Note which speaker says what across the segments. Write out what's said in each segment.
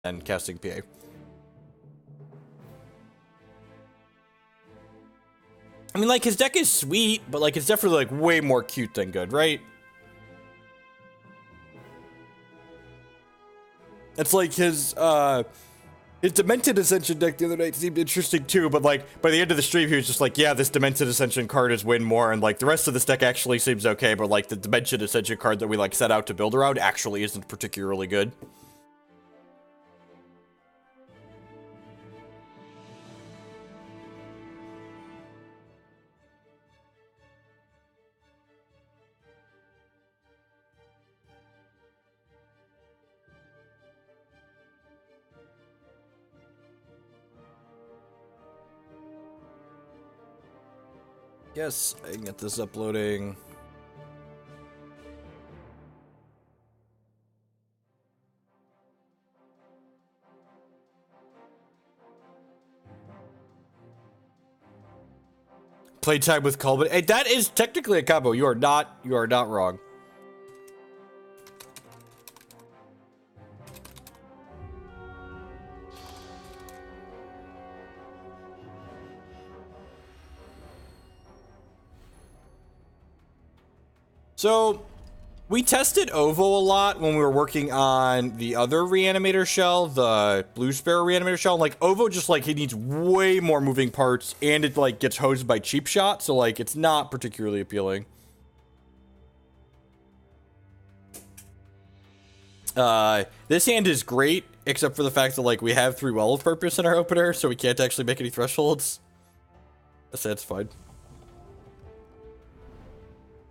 Speaker 1: and casting PA. I mean, like, his deck is sweet, but, like, it's definitely, like, way more cute than good, right? It's like his Demented Ascension deck the other night seemed interesting too, but, like, by the end of the stream, he was just like, yeah, this Demented Ascension card is win more, and, like, the rest of this deck actually seems okay, but, like, the Demented Ascension card that we, like, set out to build around actually isn't particularly good. Yes, I can get this uploading. Playtime with Colbin. Hey, that is technically a combo. You are not wrong. So, we tested Ovo a lot when we were working on the other Reanimator shell, the Blue Sparrow Reanimator shell. Like, Ovo just, like, he needs way more moving parts, and it, like, gets hosed by cheap shot, so, like, it's not particularly appealing. This hand is great, except for the fact that, like, we have 3 Well of Purpose in our opener, so we can't actually make any thresholds. That's fine.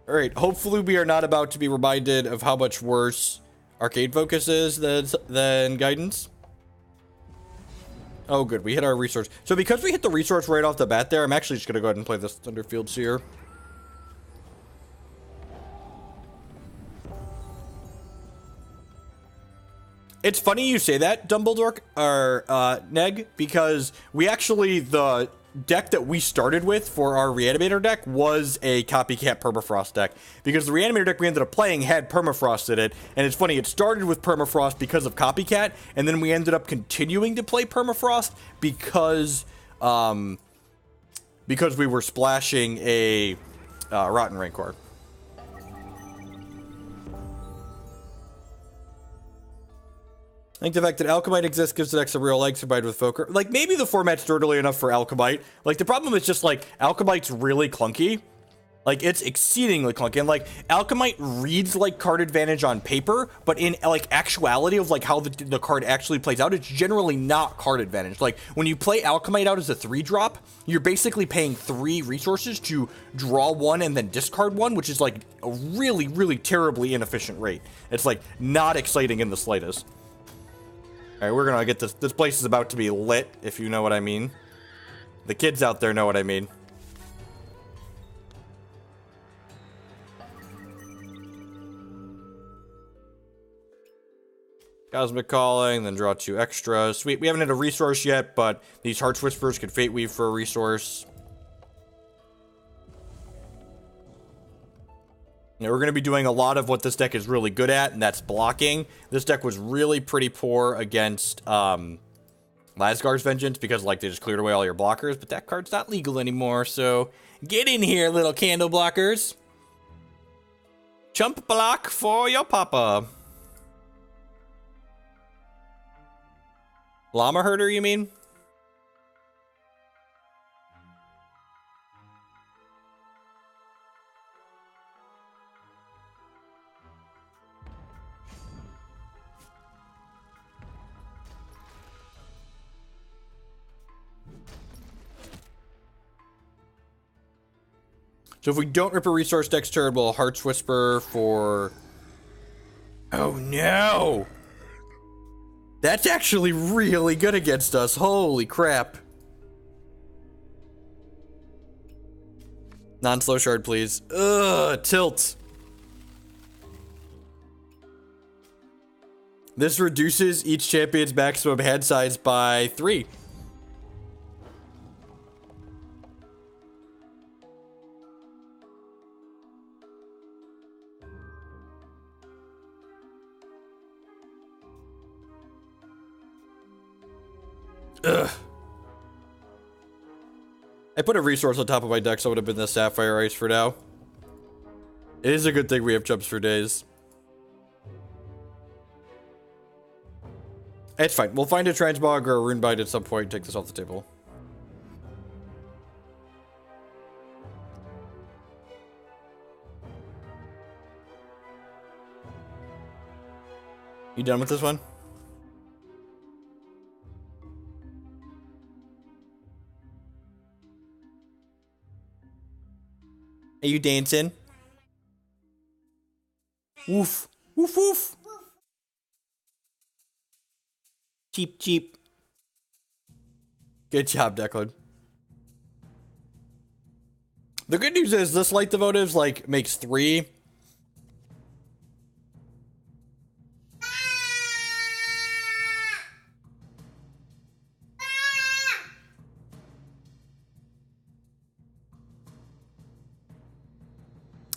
Speaker 1: Alright, hopefully we are not about to be reminded of how much worse Arcane Focus is than Guidance. Oh, good. We hit our resource. So because we hit the resource right off the bat there, I'm actually just going to go ahead and play this Thunderfield Seer. It's funny you say that, Dumbledore, or Neg, because we actually, the deck that we started with for our Reanimator deck was a copycat Permafrost deck, because the Reanimator deck we ended up playing had Permafrost in it, and it's funny, it started with Permafrost because of copycat, and then we ended up continuing to play Permafrost because we were splashing a Rotten Rancor. I think the fact that Alchemite exists gives the deck some real legs combined with Foker. Like, maybe the format's dirtily enough for Alchemite. Like, the problem is just, like, Alchemite's really clunky. Like, it's exceedingly clunky. And, like, Alchemite reads, like, card advantage on paper, but in, like, actuality of, like, how the card actually plays out, it's generally not card advantage. Like, when you play Alchemite out as a 3-drop, you're basically paying 3 resources to draw 1 and then discard 1, which is, like, a really, really terribly inefficient rate. It's, like, not exciting in the slightest. Alright, we're gonna get this. This place is about to be lit, if you know what I mean. The kids out there know what I mean. Cosmic Calling, then draw 2 extra. Sweet, we haven't hit a resource yet, but these Heart's Whispers could Fate Weave for a resource. Now, we're going to be doing a lot of what this deck is really good at, and that's blocking. This deck was really pretty poor against Lasgar's Vengeance because, like, they just cleared away all your blockers, but that card's not legal anymore, so get in here, little candle blockers. Chump block for your papa. Llama Herder, you mean? So if we don't rip a resource next turn, we'll Heart's Whisper for... Oh no! That's actually really good against us. Holy crap. Non-slow shard, please. Ugh, tilt. This reduces each champion's maximum hand size by 3. Ugh. I put a resource on top of my deck, so it would have been the Sapphire Ice for now. It is a good thing we have jumps for days. It's fine. We'll find a Transmog or a Runebind at some point and take this off the table. You done with this one? Are you dancing? Woof. Woof woof. Cheap cheap. Good job, Declan. The good news is this Light the Votives like makes 3.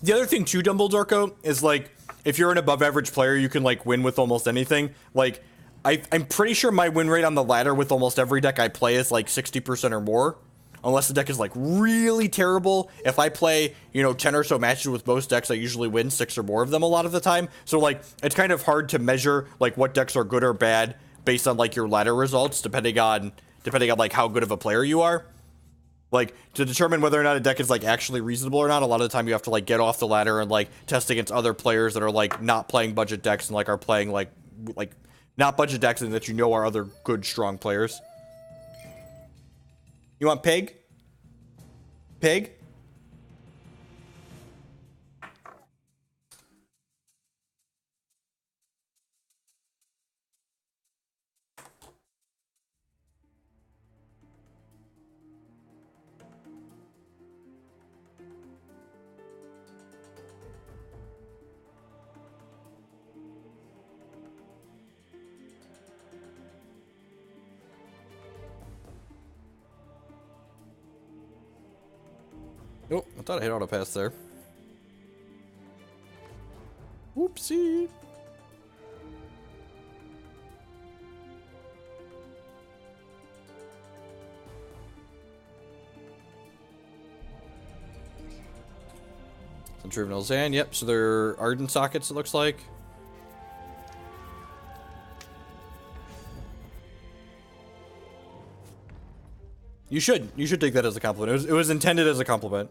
Speaker 1: The other thing too, Dumbledorko, is like, if you're an above average player, you can like win with almost anything. Like, I'm pretty sure my win rate on the ladder with almost every deck I play is like 60% or more. Unless the deck is like really terrible. If I play, you know, 10 or so matches with most decks, I usually win 6 or more of them a lot of the time. So like, it's kind of hard to measure like what decks are good or bad based on like your ladder results, depending on like how good of a player you are. Like, to determine whether or not a deck is, like, actually reasonable or not, a lot of the time you have to, like, get off the ladder and, like, test against other players that are, like, not playing budget decks and, like, are playing, like, not budget decks and that you know are other good, strong players. You want Pig? Pig? Oh, I thought I hit auto pass there. Whoopsie. Some true Nulzann, yep, so they're Ardent sockets, it looks like. You should take that as a compliment. It was intended as a compliment.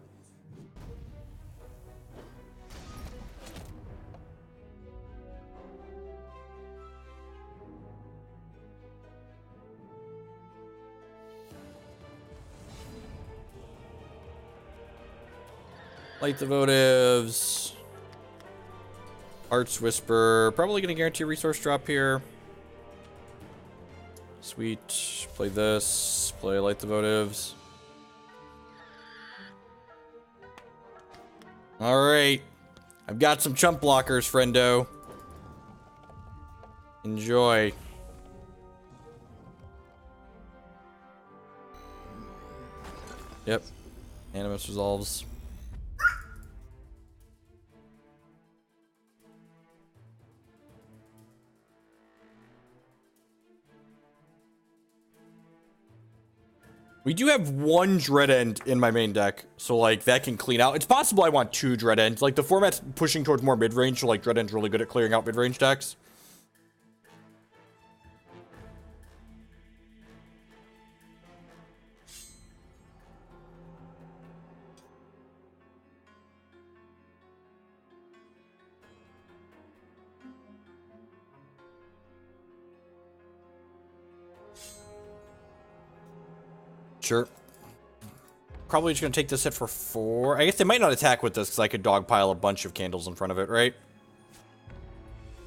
Speaker 1: Light the Votives. Arts Whisper. Probably gonna guarantee a resource drop here. Sweet. Play this. Play Light the Votives. Alright. I've got some chump blockers, friendo. Enjoy. Yep. Animus resolves. We do have 1 Dread End in my main deck, so like that can clean out. It's possible I want 2 Dread Ends. Like the format's pushing towards more mid-range, so like Dread End's really good at clearing out mid-range decks. Sure. Probably just gonna take this hit for 4. I guess they might not attack with this because I could dogpile a bunch of candles in front of it, right?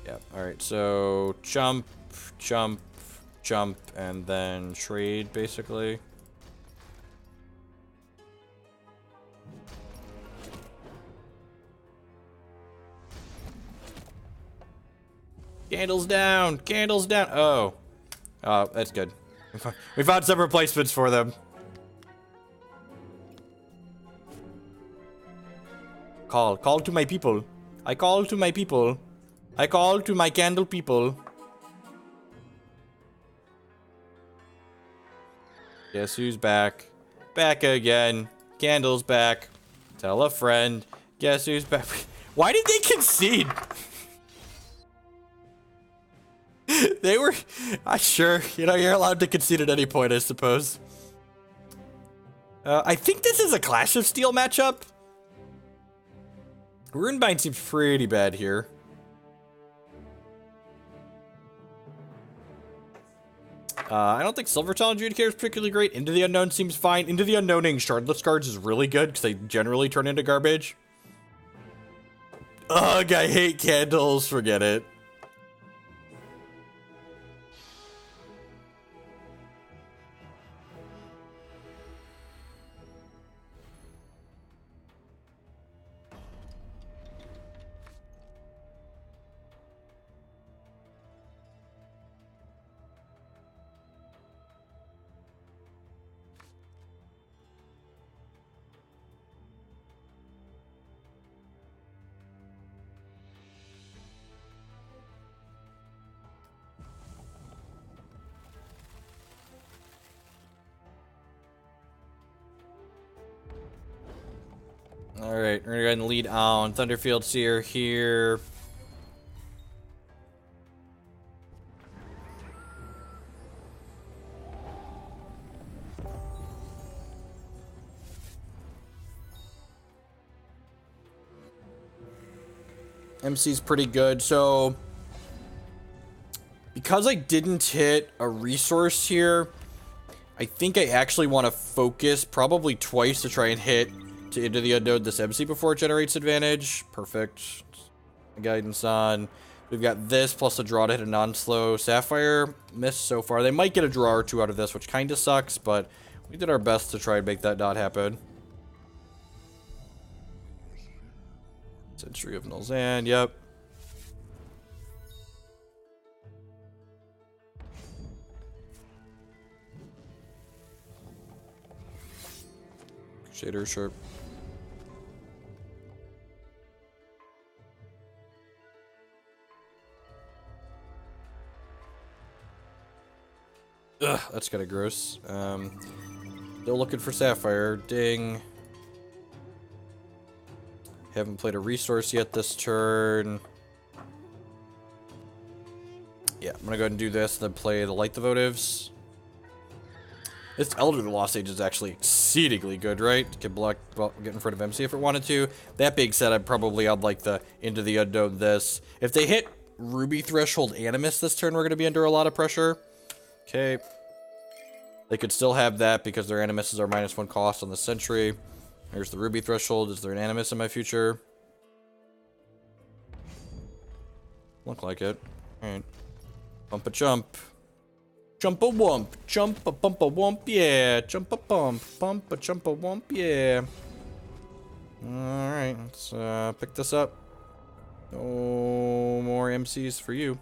Speaker 1: Yeah. Alright, so jump, jump, jump, and then trade, basically. Candles down! Candles down! Oh. Oh, that's good. We found some replacements for them. Call to my people. I call to my people. I call to my candle people. Guess who's back? Back again. Candle's back. Tell a friend. Guess who's back? Why did they concede? They were... sure. You know, you're allowed to concede at any point, I suppose. I think this is a Clash of Steel matchup. Runebind seems pretty bad here. I don't think Silver Talon Adjudicator is particularly great. Into the Unknown seems fine. Into the Unknowning Shardless cards is really good because they generally turn into garbage. Ugh, I hate candles. Forget it. Alright, we're gonna go ahead and lead on Thunderfield Seer here. MC's pretty good, so because I didn't hit a resource here, I think I actually want to focus probably twice to try and hit to Into the Unknown this MC before it generates advantage. Perfect. Guidance on. We've got this plus a draw to hit a non-slow. Sapphire missed so far. They might get a draw or two out of this, which kind of sucks, but we did our best to try and make that not happen. Century of Nulzann, yep. Shader, sure. Ugh, that's kind of gross. Still looking for Sapphire. Ding. Haven't played a resource yet this turn. Yeah, I'm gonna go ahead and do this, then play the Light the Votives. This Elder of the Lost Age is actually exceedingly good, right? Get in front of MC if it wanted to. That being said, I'd probably on like the Into the Unknown this. If they hit Ruby Threshold Animus this turn, we're gonna be under a lot of pressure. Okay. They could still have that because their Animuses are -1 cost on the Sentry. There's the Ruby Threshold. Is there an Animus in my future? Look like it. Alright. Bump a jump. Jump a wump. Jump a bump a wump, yeah. Jump a bump. Bump a jump a wump, yeah. Alright, let's pick this up. No more MCs for you.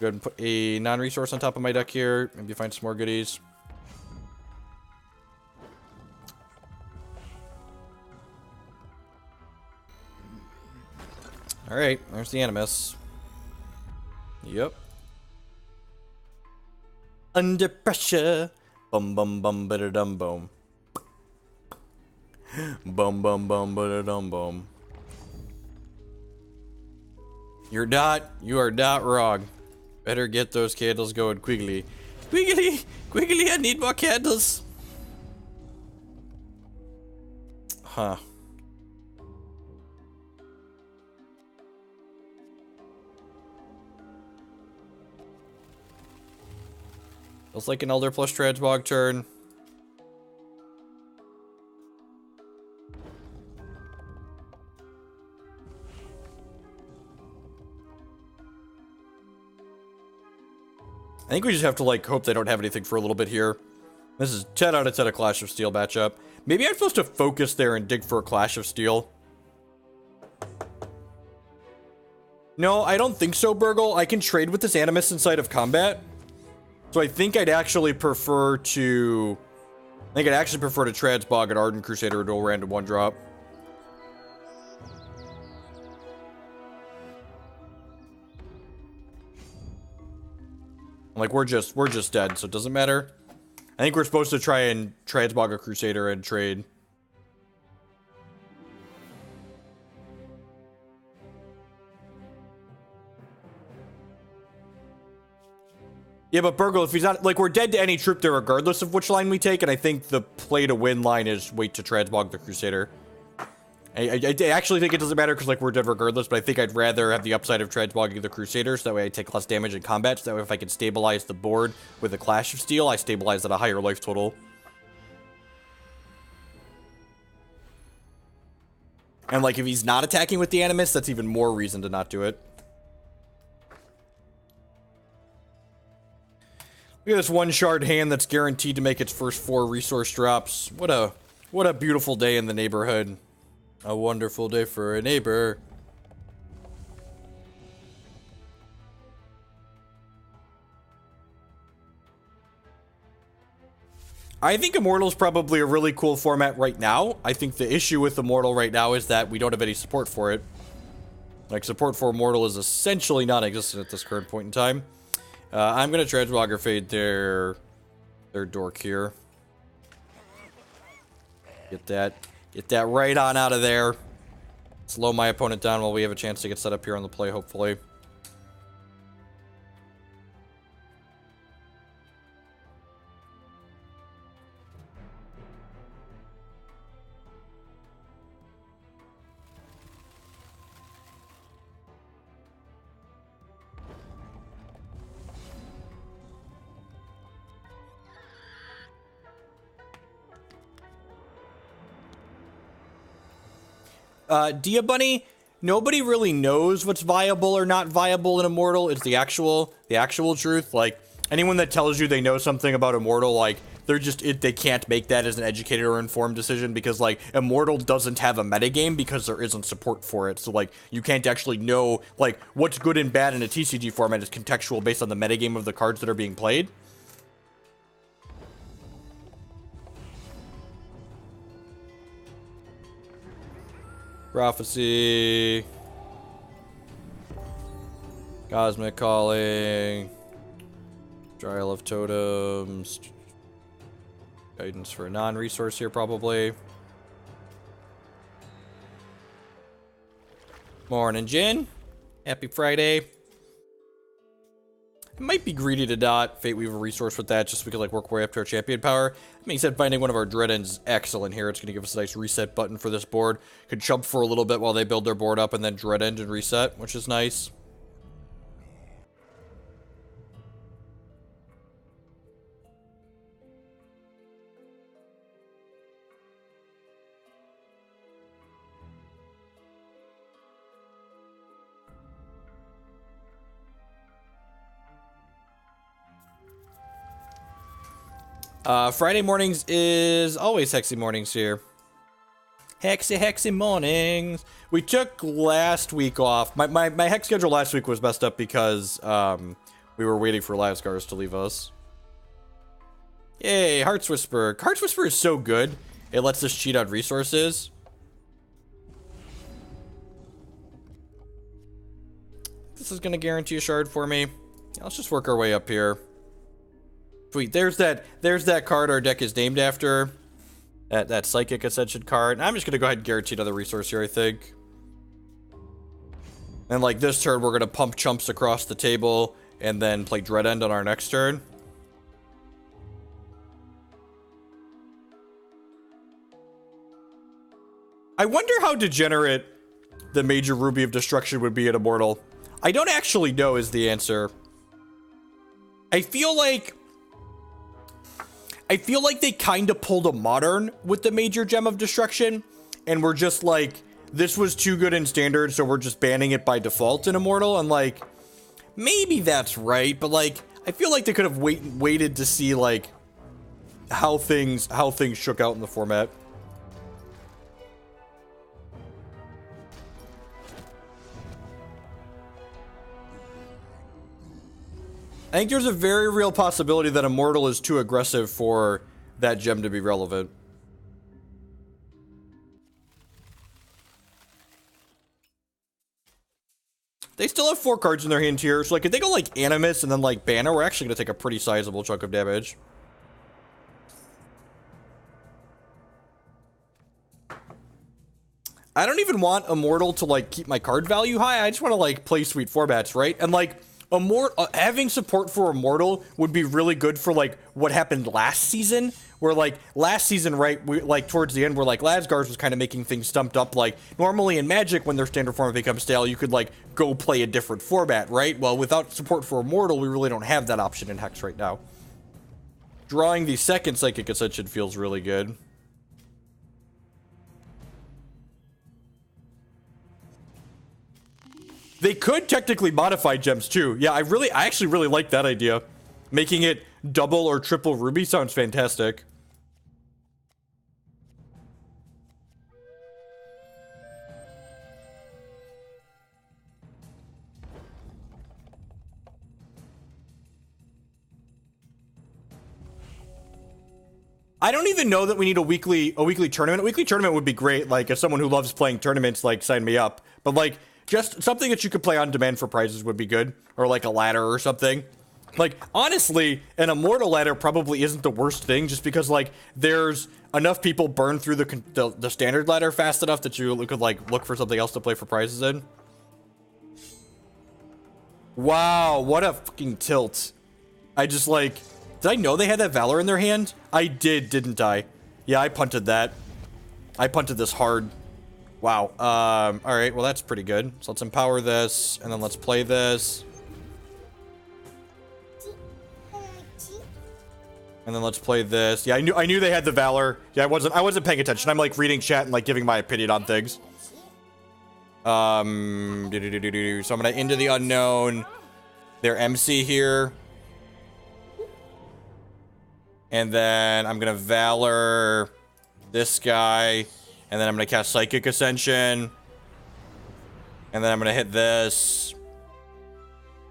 Speaker 1: Go ahead and put a non-resource on top of my deck here. Maybe find some more goodies. Alright, there's the Animus. Yep. Under pressure. Bum bum bum ba dum bum. Bum bum bum ba dum bum. You are not wrong. Better get those candles going quickly. Quickly! Quickly, I need more candles! Huh. Feels like an Elder plus Transmog turn. I think we just have to, like, hope they don't have anything for a little bit here. This is 10 out of 10 a Clash of Steel matchup. Maybe I'm supposed to focus there and dig for a Clash of Steel. No, I don't think so, Burgle. I can trade with this Animus inside of combat. So I think I'd actually prefer to... Transmog an Ardent Crusader dual random 1-drop. Like, we're just dead, so it doesn't matter. I think we're supposed to try and transmog a Crusader and trade. Yeah, but Burgle, if he's not... Like, we're dead to any troop there regardless of which line we take, and I think the play-to-win line is wait to transmog the Crusader. I actually think it doesn't matter because, like, we're dead regardless, but I think I'd rather have the upside of transmogging the Crusader, so that way I take less damage in combat, so that way if I can stabilize the board with a Clash of Steel, I stabilize at a higher life total. And, like, if he's not attacking with the Animus, that's even more reason to not do it. Look at this one shard hand that's guaranteed to make its first 4 resource drops. What a beautiful day in the neighborhood. A wonderful day for a neighbor. I think Immortal is probably a really cool format right now. I think the issue with Immortal right now is that we don't have any support for it. Like, support for Immortal is essentially non-existent at this current point in time. I'm gonna Transmogrifade their dork here. Get that right on out of there. Slow my opponent down while we have a chance to get set up here on the play, hopefully. Dia Bunny, nobody really knows what's viable or not viable in Immortal. It's the actual truth. Like, anyone that tells you they know something about Immortal, like, they can't make that as an educated or informed decision because, like, Immortal doesn't have a metagame because there isn't support for it. So, like, you can't actually know, like, what's good and bad in a TCG format is contextual based on the metagame of the cards that are being played. Prophecy, Cosmic Calling, Trial of Totems, guidance for a non-resource here probably. Morning, Jin. Happy Friday. It might be greedy to dot Fate Weaver resource with that, just so we can, like, work our way up to our champion power. That being said, finding one of our Dread Ends is excellent here. It's going to give us a nice reset button for this board. Could jump for a little bit while they build their board up, and then Dread End and reset, which is nice. Friday mornings is always Hexy mornings here. Hexy mornings. We took last week off. My hex schedule last week was messed up because we were waiting for Lascars to leave us. Yay, Heart's Whisper. Heart's Whisper is so good. It lets us cheat on resources. This is going to guarantee a shard for me. Let's just work our way up here. Sweet, there's that card our deck is named after. That Psychic Ascension card. And I'm just gonna go ahead and guarantee another resource here, I think. And, like, this turn we're gonna pump chumps across the table and then play Dread End on our next turn. I wonder how degenerate the Major Ruby of Destruction would be at Immortal. I don't actually know is the answer. I feel like they kind of pulled a Modern with the Major Gem of Destruction, and we're just like, this was too good in Standard, so we're just banning it by default in Immortal, and, like, maybe that's right, but, like, I feel like they could have waited to see, like, how things shook out in the format. I think there's a very real possibility that Immortal is too aggressive for that gem to be relevant. They still have 4 cards in their hand here, so, like, if they go, like, Animus and then, like, Banner, we're actually going to take a pretty sizable chunk of damage. I don't even want Immortal to, like, keep my card value high. I just want to, like, play sweet formats, right? And, like, having support for Immortal would be really good for, like, what happened last season. Where, like, last season, right, we, like, towards the end, where, like, Lasgar's was kind of making things stumped up. Like, normally in Magic, when their standard format becomes stale, you could, like, go play a different format, right? Well, without support for Immortal, we really don't have that option in Hex right now. Drawing the second Psychic Ascension feels really good. They could technically modify gems, too. Yeah, I actually really like that idea. Making it double or triple ruby sounds fantastic. I don't even know that we need a weekly tournament. A weekly tournament would be great. Like, if someone who loves playing tournaments, like, sign me up. But, like, just something that you could play on demand for prizes would be good. Or, like, a ladder or something. Like, honestly, an Immortal ladder probably isn't the worst thing, just because, like, there's enough people burn through the standard ladder fast enough that you could, like, look for something else to play for prizes in. Wow, what a fucking tilt. I just, like... Did I know they had that Valor in their hand? I did, didn't I? Yeah, I punted that. I punted this hard. Wow. Alright, well that's pretty good. So let's empower this, and then let's play this. And then let's play this. Yeah, I knew they had the Valor. Yeah, I wasn't paying attention. I'm like reading chat and like giving my opinion on things. So I'm gonna Into the Unknown. Their MC here. And then I'm gonna Valor this guy. And then I'm gonna cast Psychic Ascension. And then I'm gonna hit this.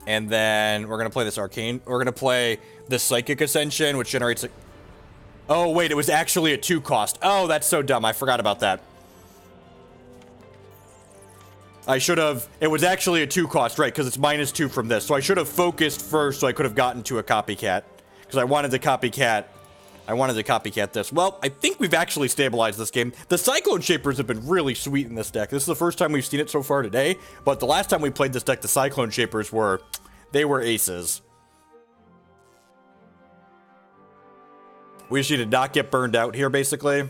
Speaker 1: And then we're gonna play this Arcane. We're gonna play this Psychic Ascension, which generates a... Oh, wait, it was actually a 2 cost. Oh, that's so dumb. I forgot about that. I should have... It was actually a 2 cost, right, because it's -2 from this. So I should have focused first so I could have gotten to a copycat. Because I wanted to copycat... this. Well, I think we've actually stabilized this game. The Cyclone Shapers have been really sweet in this deck. This is the first time we've seen it so far today. But the last time we played this deck, the Cyclone Shapers were... They were aces. We just need to not get burned out here, basically.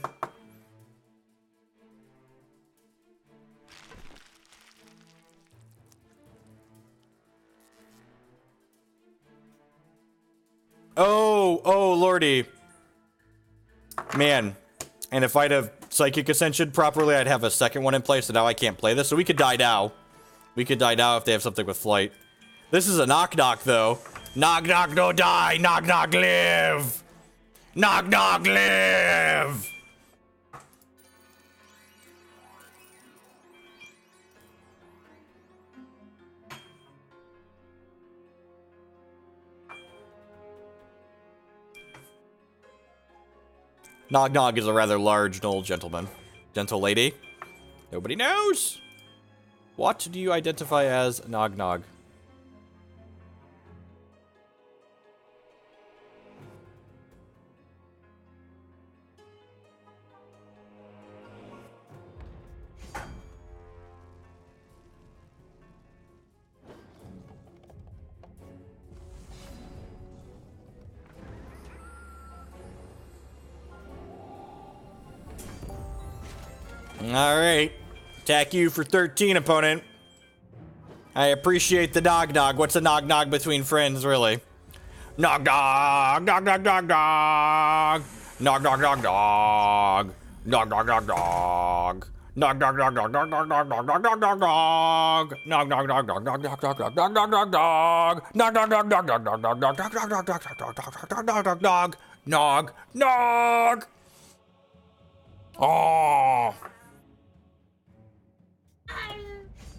Speaker 1: Oh, lordy. Man. And if I'd have Psychic Ascension properly, I'd have a second one in place, so now I can't play this. So we could die now. We could die now if they have something with flight. This is a knock-knock, though. Knock-knock, no die! Knock-knock, live! Knock-knock, live! Nog-Nog is a rather large old gentleman. Gentle lady. Nobody knows. What do you identify as Nog-Nog? Alright. Attack you for 13, opponent. I appreciate the Nog-Nog. What's a Nog-Nog between friends, really? Nog-Nog! Nog-Nog-Nog-Nog! Nog-Nog-Nog-Nog! Nog-Nog-Nog-Nog! Nog-Nog-Nog-Nog-Nog-Nog-Nog-Nog-Nog! Nog-Nog-Nog-Nog-Nog-Nog-Nog-Nog-Nog! Nog-Nog! Oh!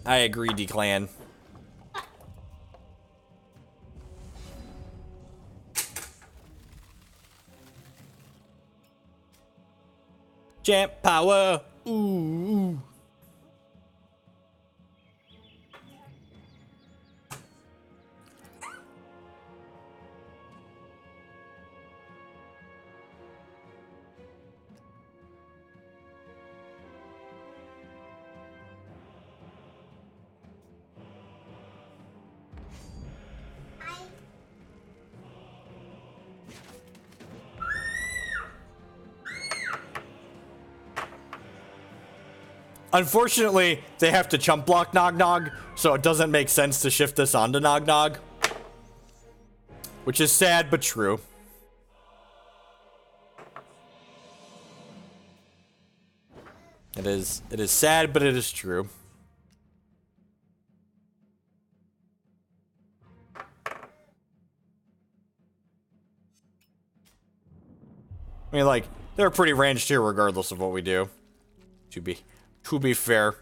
Speaker 1: I agree, D-Clan. Champ power. Ooh. Unfortunately, they have to chump block Nog Nog, so it doesn't make sense to shift this onto Nog Nog. Which is sad, but true. It is sad, but it is true. I mean, like, they're pretty ranged here regardless of what we do. To be fair.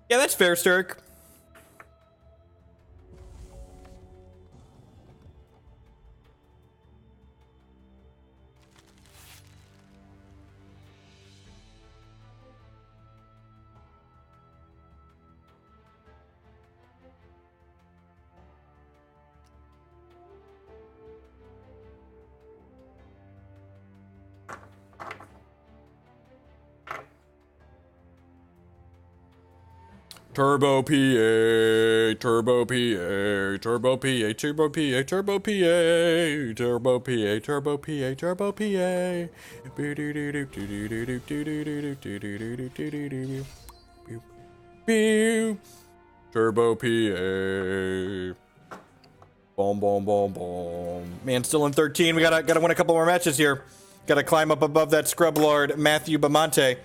Speaker 1: Yeah, that's fair, Sturk. Turbo PA, Turbo PA, Turbo PA, Turbo PA, Turbo PA, Turbo PA, Turbo PA, Turbo PA. Turbo PA. Boom, boom, boom, boom. Man, still in 13. We gotta win a couple more matches here. Gotta climb up above that Scrub Lord, Matthew Bamonte.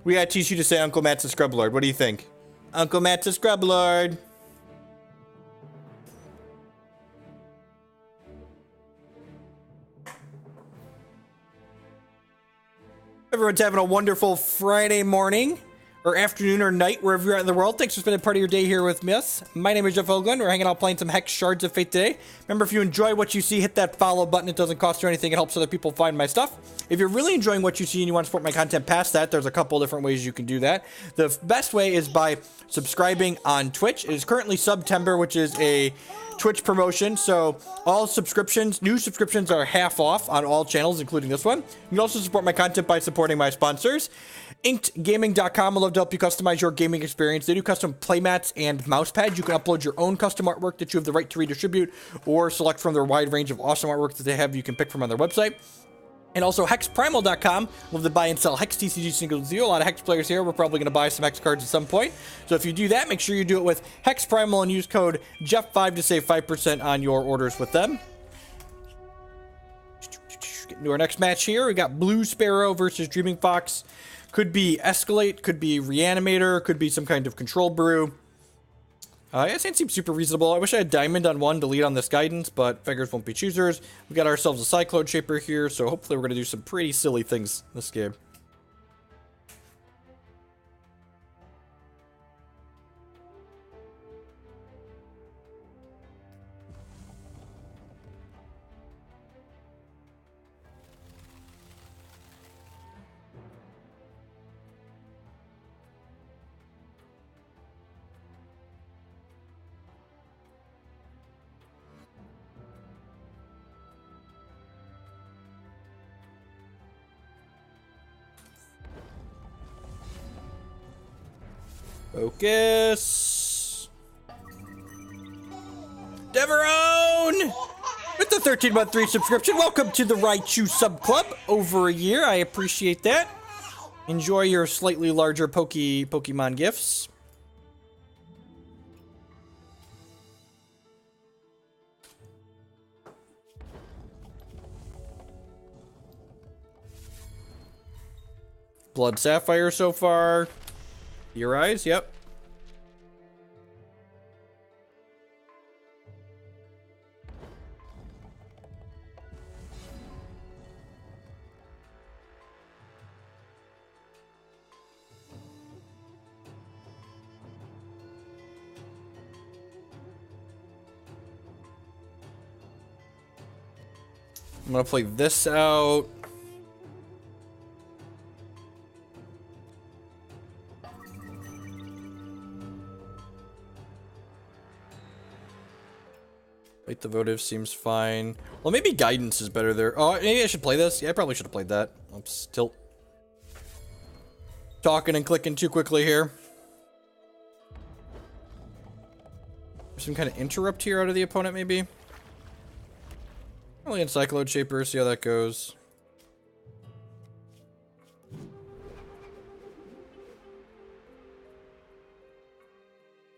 Speaker 1: We gotta teach you to say Uncle Matt's a Scrub Lord. What do you think? Uncle Matt's a Scrub Lord. Everyone's having a wonderful Friday morning, or afternoon, or night, wherever you're at in the world. Thanks for spending part of your day here with us. My name is Jeff Oglen. We're hanging out playing some Hex Shards of Fate today. Remember, if you enjoy what you see, hit that follow button. It doesn't cost you anything. It helps other people find my stuff. If you're really enjoying what you see and you want to support my content past that, there's a couple different ways you can do that. The best way is by subscribing on Twitch. It is currently September, which is a Twitch promotion, so all subscriptions, new subscriptions are half off on all channels, including this one. You can also support my content by supporting my sponsors. InkedGaming.com will love to help you customize your gaming experience. They do custom playmats and mouse pads. You can upload your own custom artwork that you have the right to redistribute, or select from their wide range of awesome artwork that they have you can pick from on their website. And also HexPrimal.com. Love to buy and sell Hex TCG singles with you. A lot of Hex players here. We're probably going to buy some Hex cards at some point. So if you do that, make sure you do it with Hex Primal and use code Jeff5 to save 5% on your orders with them. Getting to our next match here. We got Blue Sparrow versus Dreaming Fox. Could be Escalate, could be Reanimator, could be some kind of Control Brew. Yeah, it seems super reasonable. I wish I had Diamond on one to lead on this guidance, but beggars won't be choosers. We got ourselves a Cyclone Shaper here, so hopefully we're going to do some pretty silly things this game. Focus. Deveron! With the 13-month 3 subscription, welcome to the Raichu Sub Club. Over a year, I appreciate that. Enjoy your slightly larger Pokemon gifts. Blood Sapphire so far. Your eyes, yep. I'm gonna play this out. Light the Votives seems fine. Well, maybe Guidance is better there. Oh, maybe I should play this. Yeah, I probably should have played that. I'm still talking and clicking too quickly here. Some kind of interrupt here out of the opponent, maybe? Only in Cyclone Shaper, see how that goes.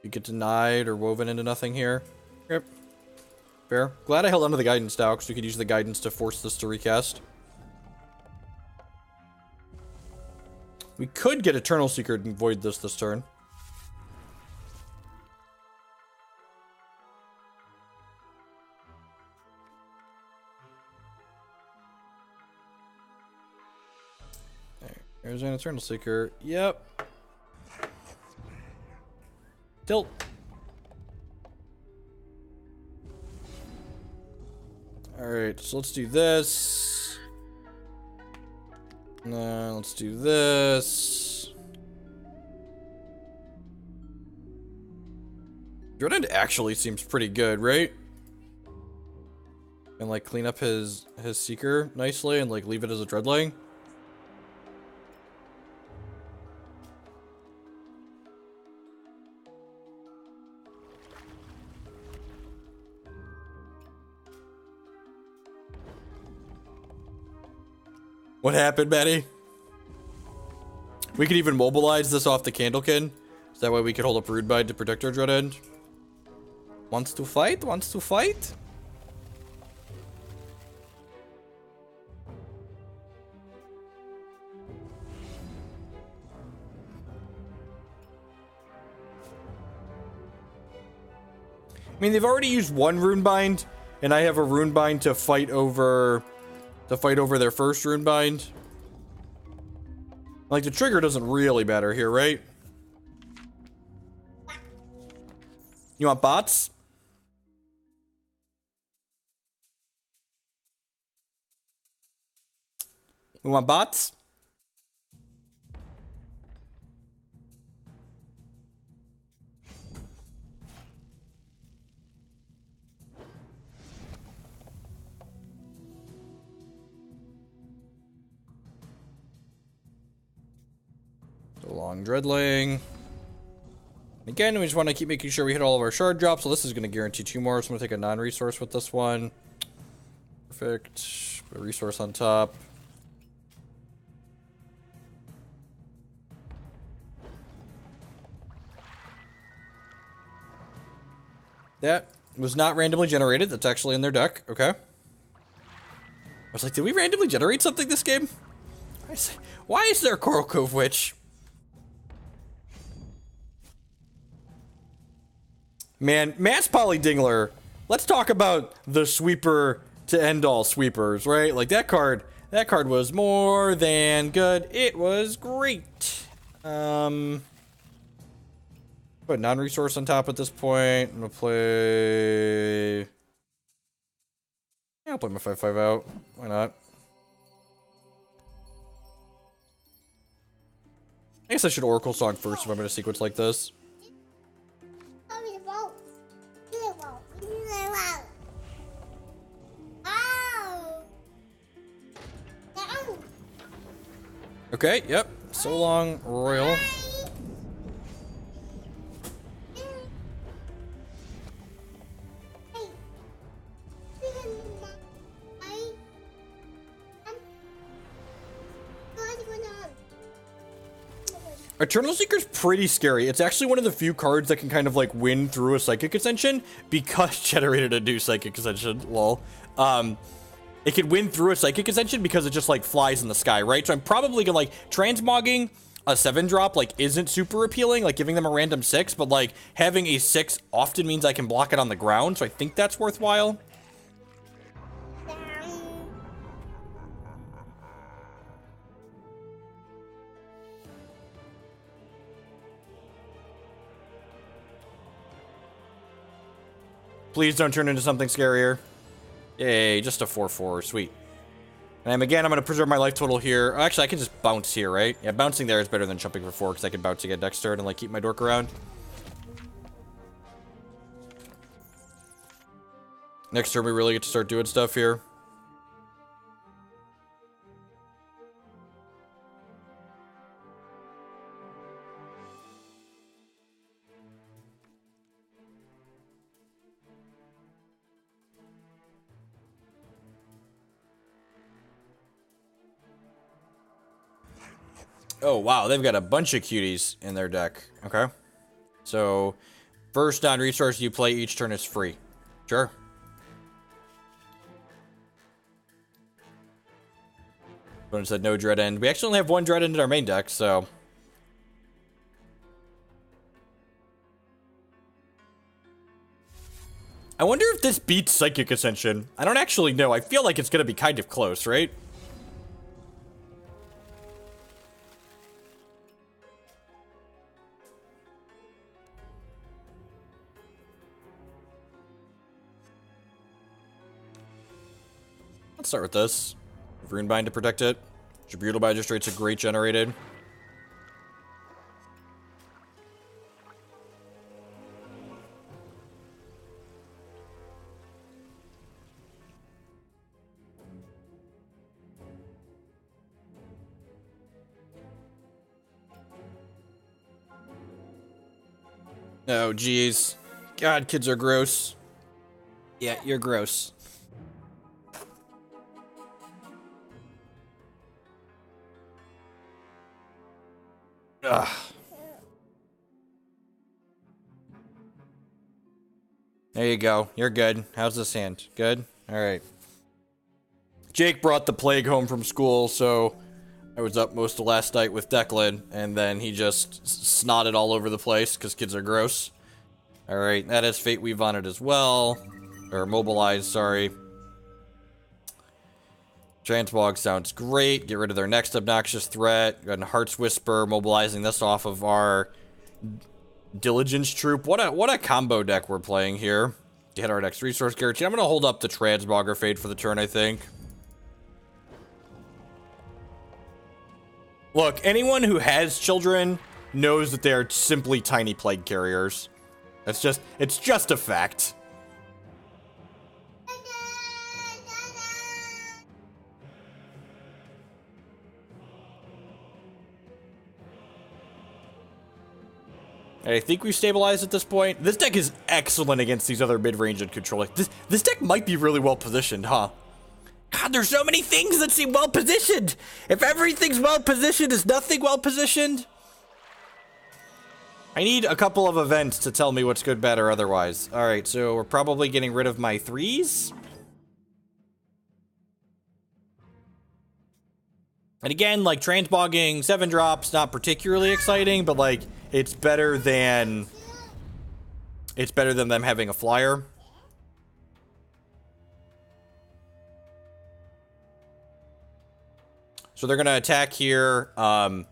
Speaker 1: You get denied or woven into nothing here. Yep. Fair. Glad I held onto the guidance now, because we could use the guidance to force this to recast. We could get Eternal Seeker and void this turn. There's an Eternal Seeker. Yep. Tilt. Alright, so let's do this. Let's do this. Dreadend actually seems pretty good, right? And like clean up his Seeker nicely and like leave it as a Dreadling. What happened, Betty? We could even mobilize this off the Candlekin. So that way we could hold up Runebind to protect our Dreadend. Wants to fight? Wants to fight? I mean, they've already used one Runebind, and I have a Runebind to fight over their first Runebind. Like, the trigger doesn't really matter here, right? You want bots? We want bots? So long Dreadling. Again, we just want to keep making sure we hit all of our shard drops. So this is going to guarantee 2 more. So I'm going to take a non-resource with this one. Perfect. Put a resource on top. That was not randomly generated. That's actually in their deck. Okay. I was like, did we randomly generate something this game? Why is there a Coral Cove Witch? Man, Mass Poly Dingler. Let's talk about the sweeper to end all sweepers, right? Like that card was more than good. It was great. Put non-resource on top at this point. I'm gonna play. Yeah, I'll play my 5/5 out. Why not? I guess I should Oracle Song first if I'm gonna sequence like this. Okay, yep. So long, Royal. Eternal Seeker's pretty scary. It's actually one of the few cards that can kind of like win through a Psychic Ascension because generated a new Psychic Ascension. Lol. It can win through a Psychic Ascension because it just like flies in the sky, right? So I'm probably gonna like transmogging a 7-drop like isn't super appealing, like giving them a random 6, but like having a 6 often means I can block it on the ground, so I think that's worthwhile. Please don't turn into something scarier. Yay, just a 4/4, sweet. And again, I'm going to preserve my life total here. Actually, I can just bounce here, right? Yeah, bouncing there is better than jumping for 4, because I can bounce again next turn and like keep my dork around. Next turn, we really get to start doing stuff here. Oh, wow, they've got a bunch of cuties in their deck. Okay. So, first non-resource you play each turn is free. Sure. Opponent said no Dread End. We actually only have one Dread End in our main deck, so... I wonder if this beats Psychic Ascension. I don't actually know. I feel like it's going to be kind of close, right? Let's start with this. Runebind to protect it. Tribunal Magistrate's a great generated. Oh, jeez. God, kids are gross. Yeah, you're gross. Ugh. There you go. You're good. How's this hand? Good? Alright. Jake brought the plague home from school, so I was up most of last night with Declan, and then he just snotted all over the place, because kids are gross. Alright, that has Fate Weave on it as well. Or Mobilize, sorry. Transmog sounds great. Get rid of their next obnoxious threat. Got a Heart's Whisper, mobilizing this off of our Diligence Troop. What a combo deck we're playing here. Get our next resource guarantee. I'm going to hold up the Transmogrifade for the turn, I think. Look, anyone who has children knows that they are simply tiny plague carriers. It's just a fact. I think we've stabilized at this point. This deck is excellent against these other mid-range and control. This deck might be really well positioned, huh? God, there's so many things that seem well positioned. If everything's well positioned, is nothing well positioned? I need a couple of events to tell me what's good, bad, or otherwise. All right, so we're probably getting rid of my 3s. And again, like, transmogging 7-drops, not particularly exciting, but, like, it's better than them having a flyer. So they're going to attack here. I'm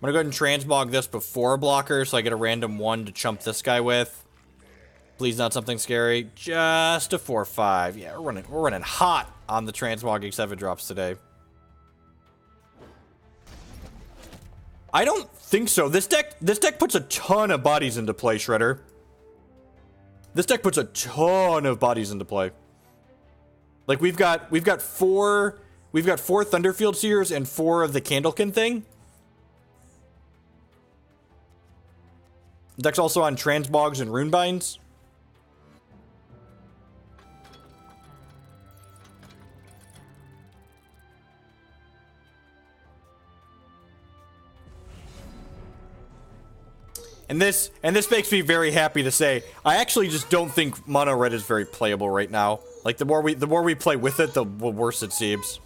Speaker 1: going to go ahead and transmog this before blocker, so I get a random 1 to chump this guy with. Please not something scary. Just a 4/5. Yeah, we're running hot on the transmogging 7-drops today. I don't think so. This deck puts a ton of bodies into play, Shredder. This deck puts a ton of bodies into play. Like we've got 4 Thunderfield Seers and 4 of the Candlekin thing. The deck's also on Transmogs and Runebinds. And this makes me very happy to say, I actually just don't think mono red is very playable right now. Like the more we play with it, the worse it seems.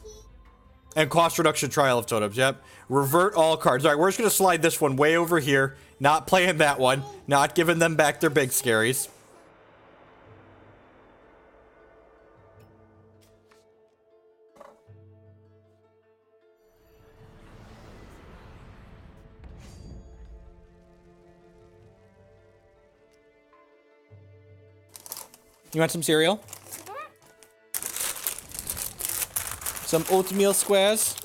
Speaker 1: And cost reduction Trial of Totems, yep. Revert all cards. Alright, we're just gonna slide this one way over here. Not playing that one. Not giving them back their big scaries. You want some cereal? Some oatmeal squares?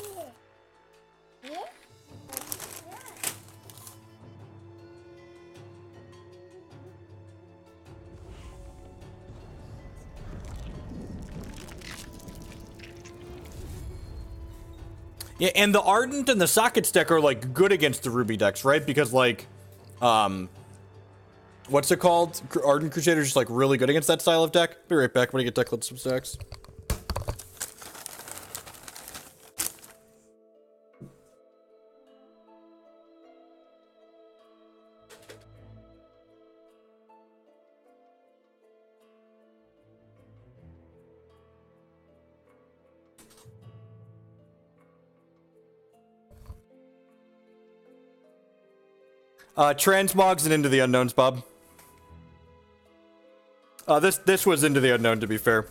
Speaker 1: Yeah, and the Ardent and the Sockets deck are, like, good against the Ruby decks, right? Because, like, what's it called? Ardent Crusader's just, like, really good against that style of deck. Be right back when I get decklist some stacks. Transmogs and Into the Unknowns, Bob. This was Into the Unknown, to be fair.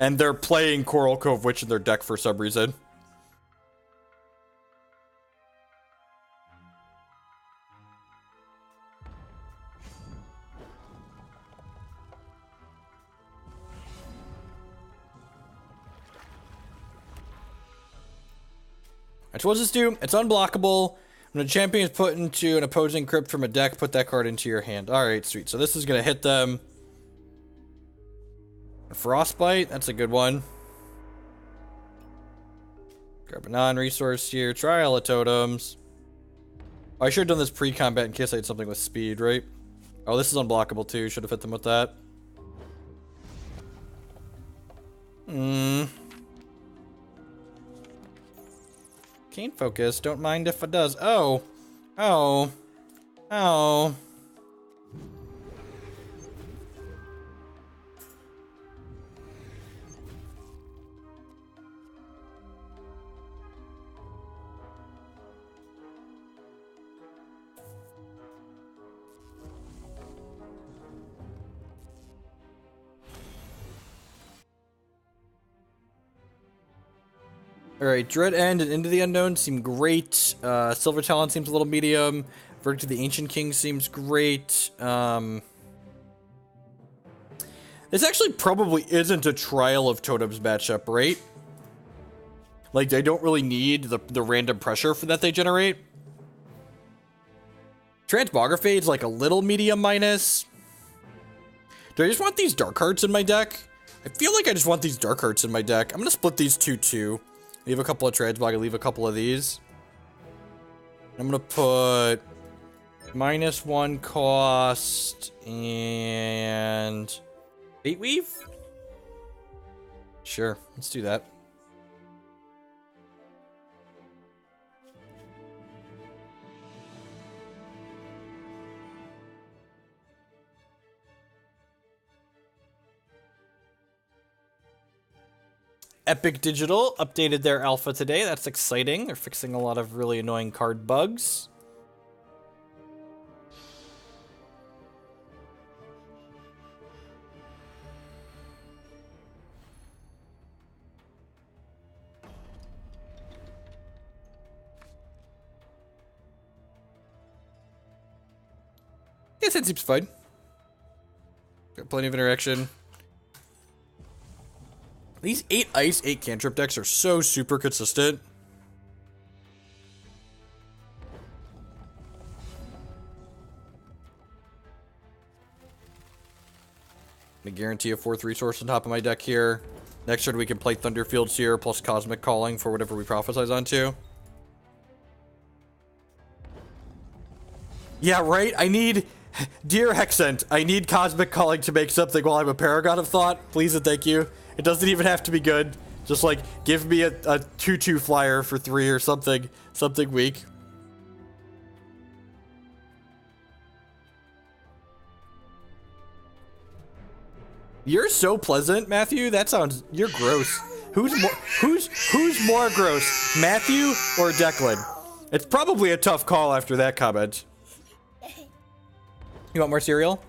Speaker 1: And they're playing Coral Cove Witch in their deck for some reason. Alright, so what's this do? It's unblockable. When a champion is put into an opposing crypt from a deck, put that card into your hand. Alright, sweet. So this is going to hit them. Frostbite, that's a good one. Grab a non-resource here. Trial of Totems. Oh, I should have done this pre-combat in case I had something with speed, right? Oh, this is unblockable too. Should have hit them with that. Arcane Focus. Don't mind if it does. Oh. Oh. Oh. Alright, Dread End and Into the Unknown seem great. Silver Talon seems a little medium. Verdict of the Ancient King seems great. This actually probably isn't a Trial of Totems matchup, right? Like, they don't really need the random pressure for that they generate. Transmogrifade's like a little medium minus. Do I just want these Dark Hearts in my deck? I feel like I just want these Dark Hearts in my deck. I'm gonna split these 2-2. Leave a couple of Transmog, leave a couple of these. I'm gonna put -1 cost and 8 weave? Sure, let's do that. Epic Digital updated their alpha today. That's exciting. They're fixing a lot of really annoying card bugs. Yes, it seems fine. Got plenty of interaction. These 8 ice, 8 cantrip decks are so super consistent. I guarantee a 4th resource on top of my deck here. Next turn we can play Thunderfield Seer plus Cosmic Calling for whatever we prophesize onto. Yeah, right? I need... Dear Hexent, I need Cosmic Calling to make something while I'm a Paragon of Thought. Please and thank you. It doesn't even have to be good. Just like, give me a 2-2 flyer for 3 or something. Something weak. You're so pleasant, Matthew. That sounds... You're gross. Who's more gross? Matthew or Declan? It's probably a tough call after that comment. You want more cereal?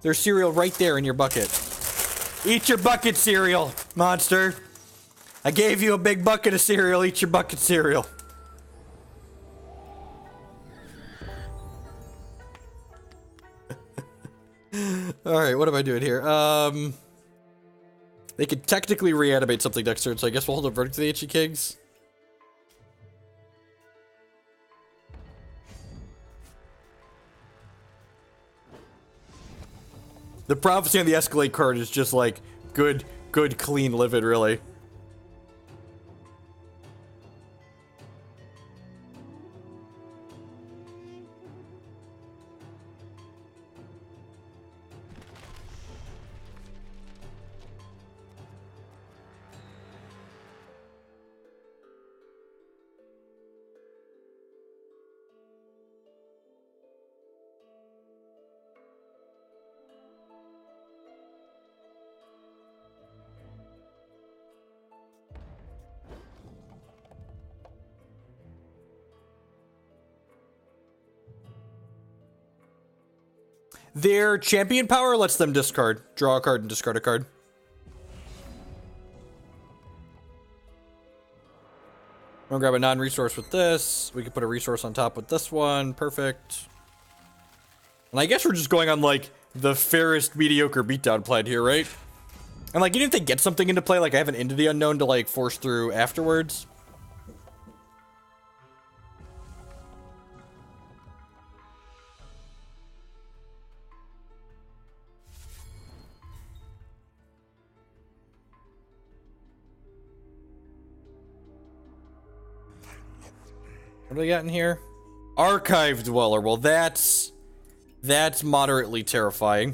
Speaker 1: There's cereal right there in your bucket. Eat your bucket cereal, monster. I gave you a big bucket of cereal. Eat your bucket cereal. Alright, what am I doing here? They could technically reanimate something next turn, so I guess we'll hold a Verdict to the Ancient Kings. The Prophecy on the Escalate card is just like good, clean living, really. Their champion power lets them discard. Draw a card and discard a card. I'm gonna grab a non-resource with this. We can put a resource on top with this one. Perfect. And I guess we're just going on, like, the fairest mediocre beatdown plan here, right? And, like, even if they get something into play, like, I have an Into the Unknown to, like, force through afterwards. What do we got in here? Archive Dweller. Well, that's moderately terrifying.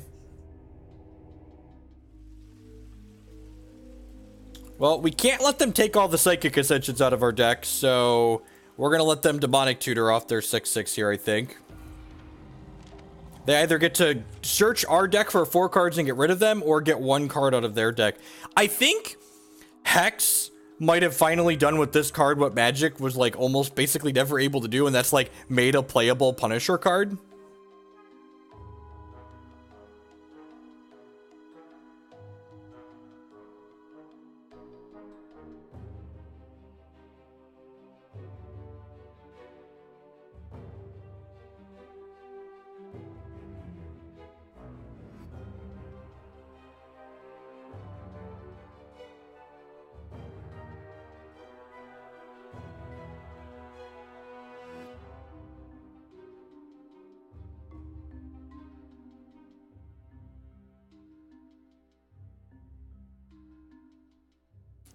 Speaker 1: Well, we can't let them take all the Psychic Ascensions out of our deck, so we're going to let them Demonic Tutor off their 6/6 here, I think. They either get to search our deck for 4 cards and get rid of them, or get 1 card out of their deck. I think Hex might have finally done with this card what Magic was, like, almost basically never able to do, and that's, like, made a playable Punisher card.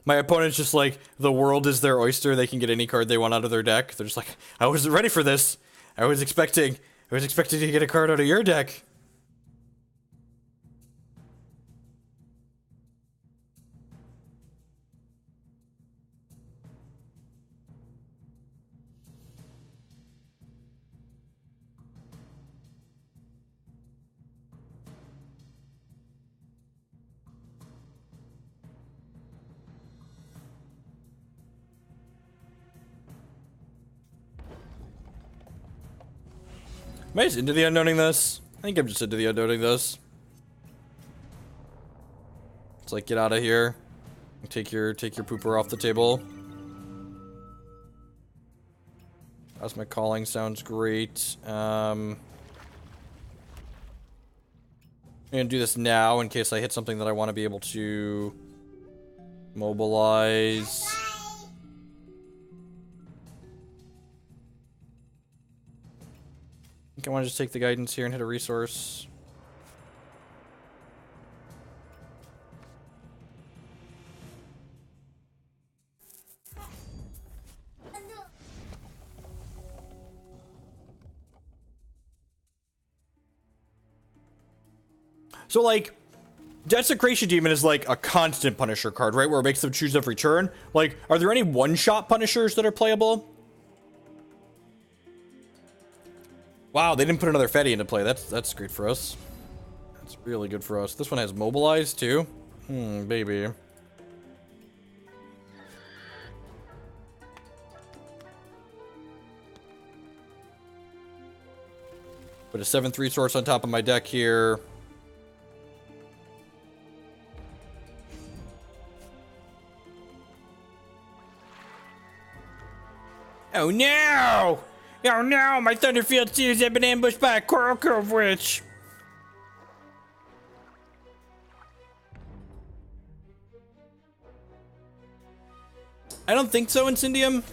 Speaker 1: My opponent's just like, the world is their oyster. They can get any card they want out of their deck. They're just like, I wasn't ready for this. I was expecting to get a card out of your deck. Am I just into the unknowning this? I think I'm just into the unknowning this. It's like, get out of here. Take your pooper off the table. That's my calling. Sounds great. I'm gonna do this now in case I hit something that I want to be able to mobilize. I want to just take the guidance here and hit a resource. So, like, Desecration Demon is like a constant Punisher card, right? Where it makes them choose every turn. Like, are there any one-shot Punishers that are playable? Wow, they didn't put another Fetty into play. That's great for us. That's really good for us. This one has Mobilize, too. Baby. Put a 7/3 source on top of my deck here. Oh no! Oh no! My Thunderfield Seers have been ambushed by a Coral Cove Witch! I don't think so, Incendium.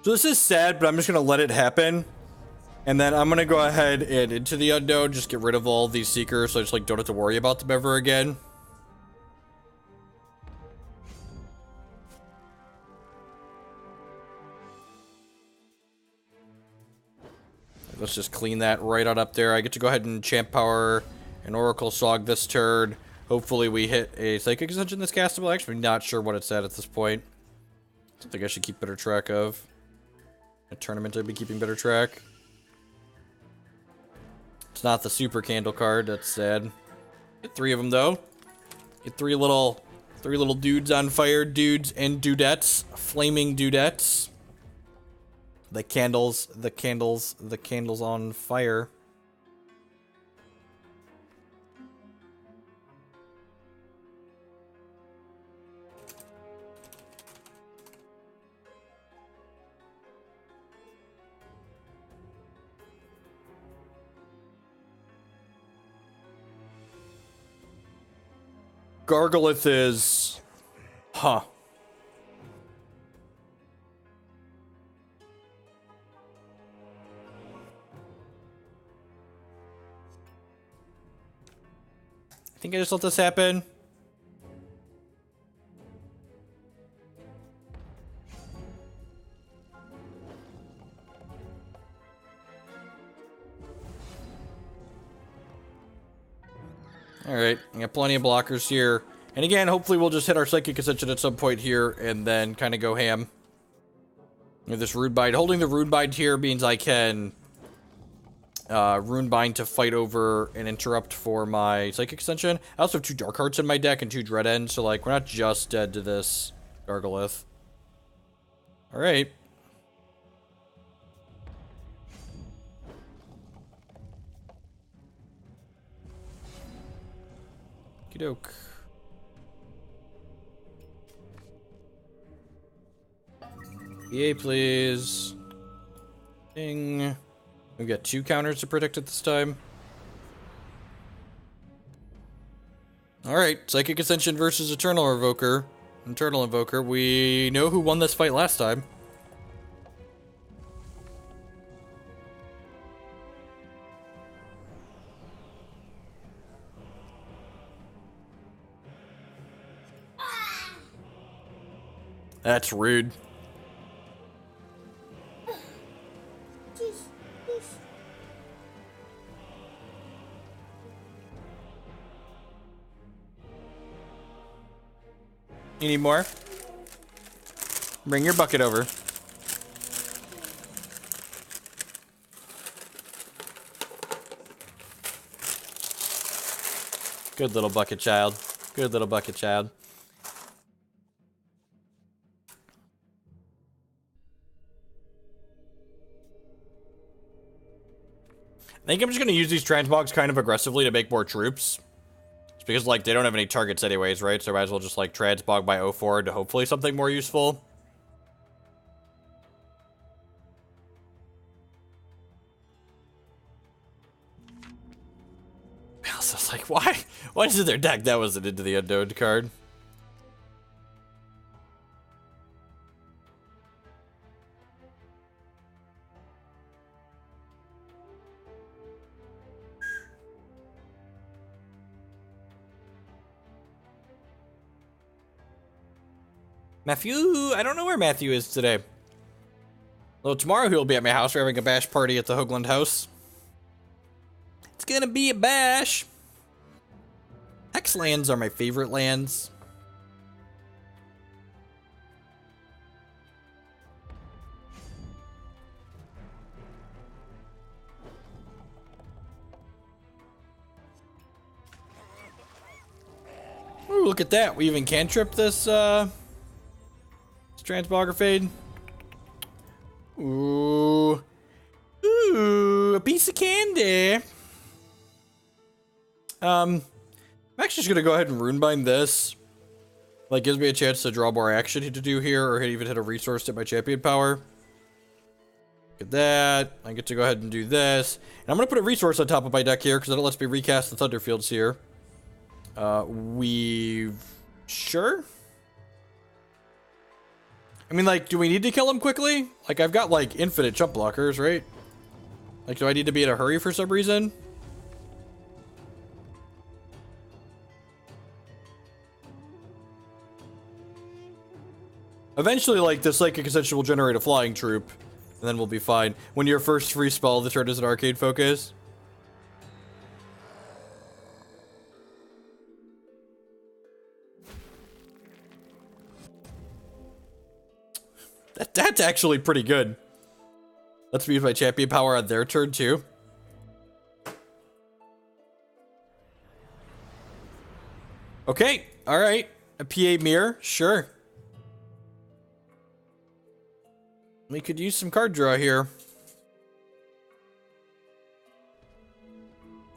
Speaker 1: So this is sad, but I'm just going to let it happen. And then I'm going to go ahead and into the unknown, just get rid of all these Seekers, so I just like don't have to worry about them ever again. Let's just clean that right on up there. I get to go ahead and Champ Power and Oracle Sog this turn. Hopefully we hit a Psychic Ascension that's castable. Actually, not sure what it's at this point. Something I should keep better track of. A tournament I'd be keeping better track. It's not the super candle card, that's sad. Get 3 of them though. Get 3 little dudes on fire, dudes and dudettes. Flaming dudettes. The candles on fire. Gargolith is... Huh. I think I just let this happen. Alright, I got plenty of blockers here. And again, hopefully we'll just hit our Psychic Ascension at some point here and then kind of go ham. With this Runebind. Holding the Runebind here means I can Runebind to fight over and interrupt for my Psychic Ascension. I also have 2 Dark Hearts in my deck and 2 Dread Ends, so like we're not just dead to this Gargolith. Alright. Okey-doke. EA, please. Ding. We've got 2 counters to protect it this time. Alright, Psychic Ascension versus Eternal Invoker. We know who won this fight last time. That's rude. You need more? Bring your bucket over. Good little bucket child. Good little bucket child. I think I'm just going to use these transmogs kind of aggressively to make more troops. It's because, like, they don't have any targets anyways, right? So I might as well just, like, transmog my O4 to hopefully something more useful. I was like, why? Why is it their deck? That wasn't into the Unknown card. Matthew, I don't know where Matthew is today. Well, tomorrow he'll be at my house. We're having a bash party at the Hoagland house. It's gonna be a bash. X lands are my favorite lands. Ooh, look at that. We even cantrip this, Transmogrifade. Ooh. Ooh, a piece of candy. I'm actually just gonna go ahead and Runebind this. Like, gives me a chance to draw more action to do here, or even hit a resource at my champion power. Look at that. I get to go ahead and do this. And I'm gonna put a resource on top of my deck here, because it lets me recast the Thunderfield Seer. Sure? I mean, like, do we need to kill him quickly? Like, I've got, like, infinite jump blockers, right? Like, do I need to be in a hurry for some reason? Eventually, like, the Psychic Ascension will generate a flying troop, and then we'll be fine. When your first free spell of the turn is an Arcane Focus. That's actually pretty good. Let's use my champion power on their turn too. Okay, alright. A PA mirror, sure. We could use some card draw here.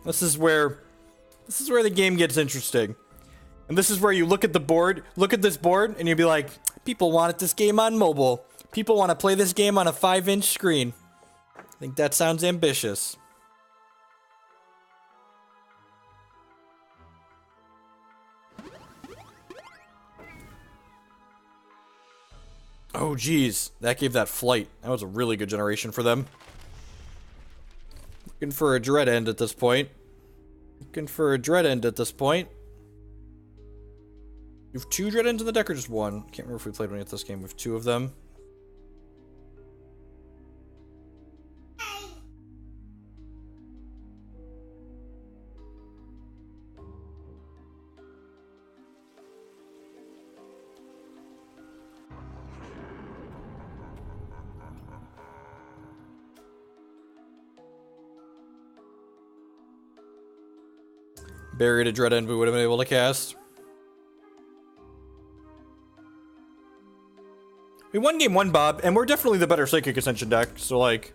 Speaker 1: This is where the game gets interesting. And this is where you look at the board, look at this board, and you'd be like, people want this game on mobile. People want to play this game on a 5-inch screen. I think that sounds ambitious. Oh, geez. That gave that flight. That was a really good generation for them. Looking for a dread end at this point. You have 2 dread ends in the deck or just 1? Can't remember if we played one at this game with 2 of them. Buried a dread end we would have been able to cast. We won game 1, Bob, and we're definitely the better Psychic Ascension deck, so like,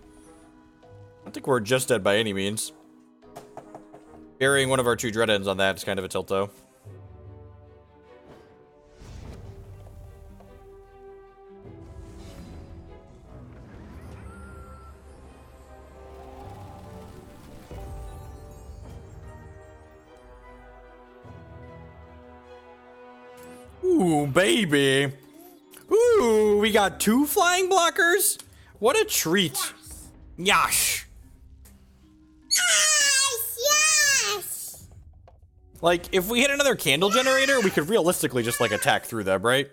Speaker 1: I don't think we're just dead by any means. Burying one of our 2 dread ends on that is kind of a tilt, though. Ooh, baby. Ooh, we got 2 flying blockers? What a treat. Yash. Yes. Like, if we hit another candle generator, we could realistically just, like, attack through them, right?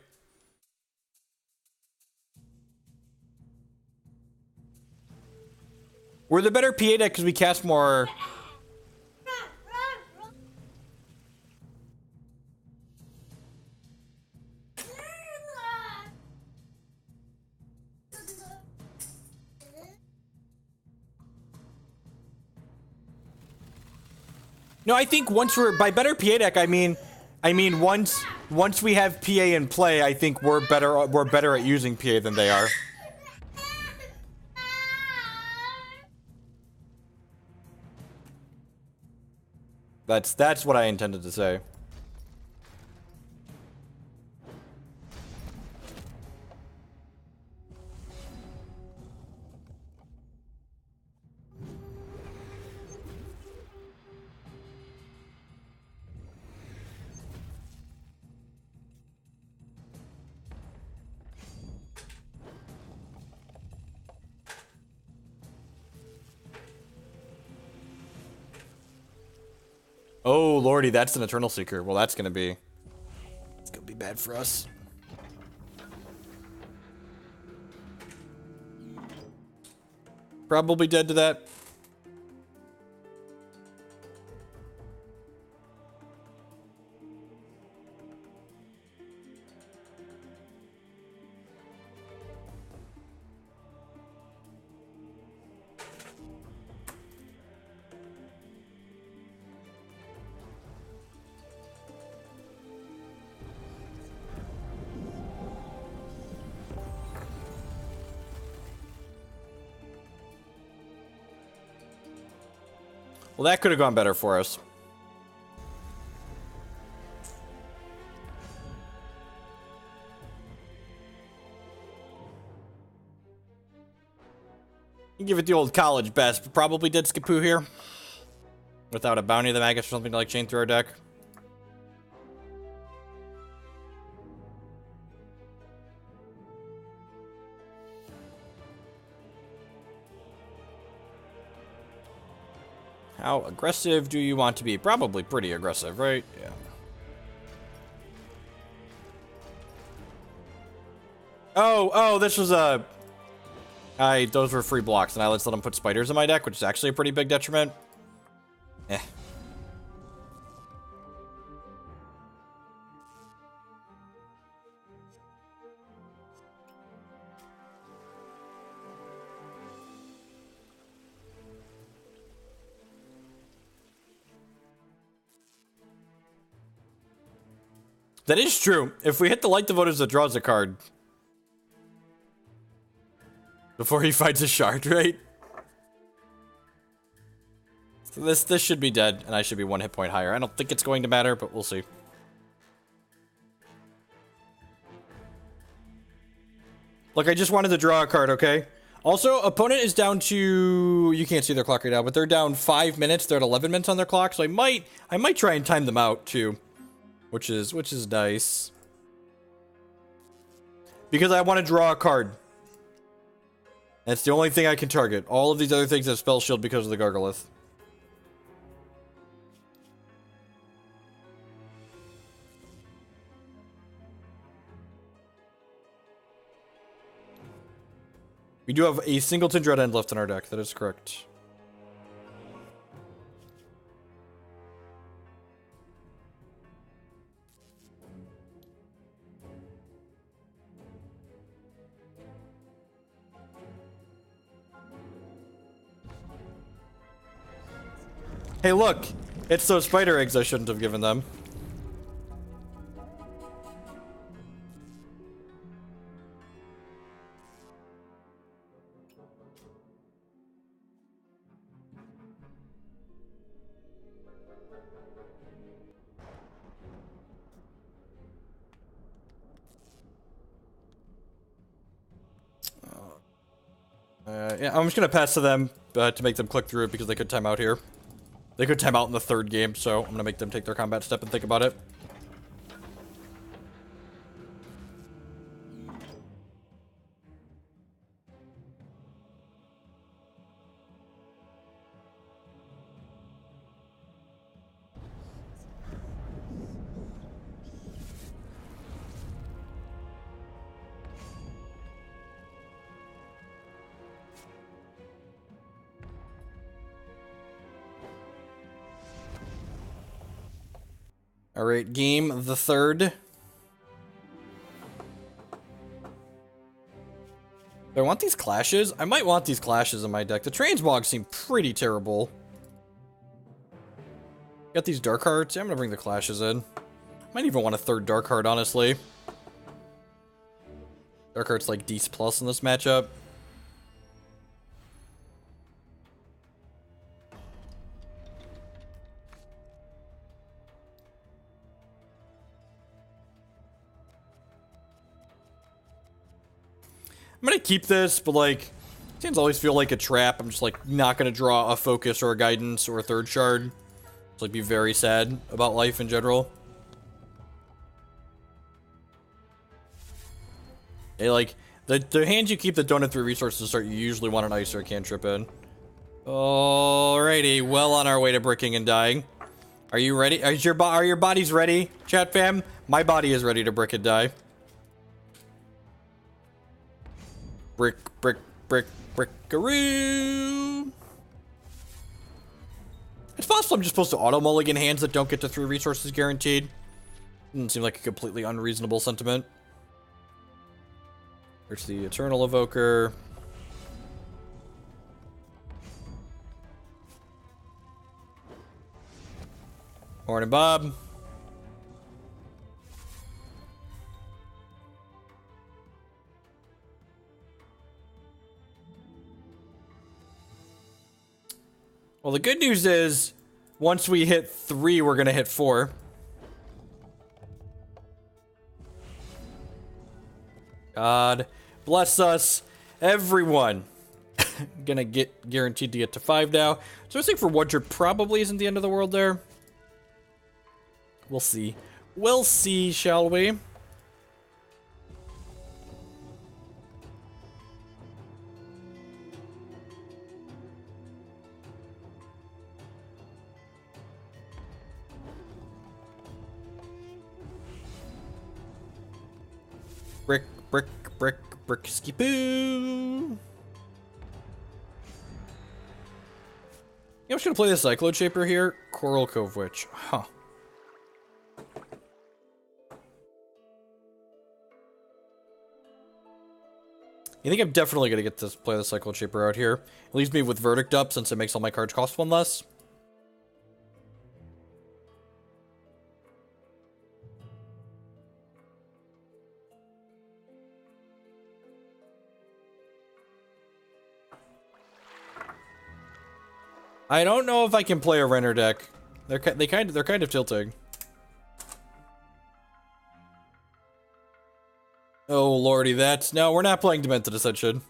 Speaker 1: We're the better PA deck because we cast more... No, I think once we're by better PA deck, I mean once we have PA in play, I think we're better at using PA than they are. That's what I intended to say. Oh, lordy, that's an Eternal Seeker. Well, it's gonna be bad for us. Probably dead to that. Well, that could have gone better for us. You give it the old college best, but probably did Skipoo here. Without a Bounty of the Magus or something to like chain through our deck. How aggressive do you want to be? Probably pretty aggressive, right? Yeah. Oh, this was a... those were free blocks, and I let them put spiders in my deck, which is actually a pretty big detriment. Eh. That is true. If we hit the Light the Votives, it draws a card. Before he finds a shard, right? So this should be dead, and I should be 1 hit point higher. I don't think it's going to matter, but we'll see. Look, I just wanted to draw a card, okay? Also, opponent is down to... You can't see their clock right now, but they're down 5 minutes. They're at 11 minutes on their clock, so I might try and time them out, too. Which is nice. Because I want to draw a card. That's the only thing I can target. All of these other things have spell shield because of the Gargolith. We do have a Singleton Dread End left in our deck. That is correct. Hey, look! It's those spider eggs I shouldn't have given them. Yeah, I'm just gonna pass to them to make them click through it because they could time out here. They could time out in the 3rd game, so I'm gonna make them take their combat step and think about it. Alright, game the 3rd. Do I want these clashes? I might want these clashes in my deck. The Transmog seem pretty terrible. Got these Dark Hearts. Yeah, I'm gonna bring the clashes in. Might even want a 3rd Dark Heart, honestly. Dark Heart's like Dece Plus in this matchup. I'm gonna keep this, but like, things always feel like a trap. I'm just like not gonna draw a focus or a guidance or a 3rd shard. Just like be very sad about life in general. Hey, like the hands you keep that don't have 3 resources to start, you usually want an ice or a cantrip in. Alrighty, well on our way to bricking and dying. Are you ready? Are your bodies ready, chat fam? My body is ready to brick and die. Brick, brick, brick, brickaroo. It's possible I'm just supposed to auto-mulligan hands that don't get to 3 resources guaranteed. Doesn't seem like a completely unreasonable sentiment. There's the Eternal Evoker. Morning, Bob. Well, the good news is, once we hit 3, we're gonna hit 4. God bless us, everyone. Gonna get guaranteed to get to 5 now. So I think for Wondred probably isn't the end of the world there. We'll see. We'll see, shall we? Brick, brick, brick, brick, skipoo. I'm just gonna play the Cyclone Shaper here. Coral Cove Witch. Huh. I think I'm definitely gonna get to play the Cyclone Shaper out here. It leaves me with Verdict up since it makes all my cards cost 1 less. I don't know if I can play a Renner deck. They're kind of tilting. Oh lordy, no, we're not playing Demented Ascension.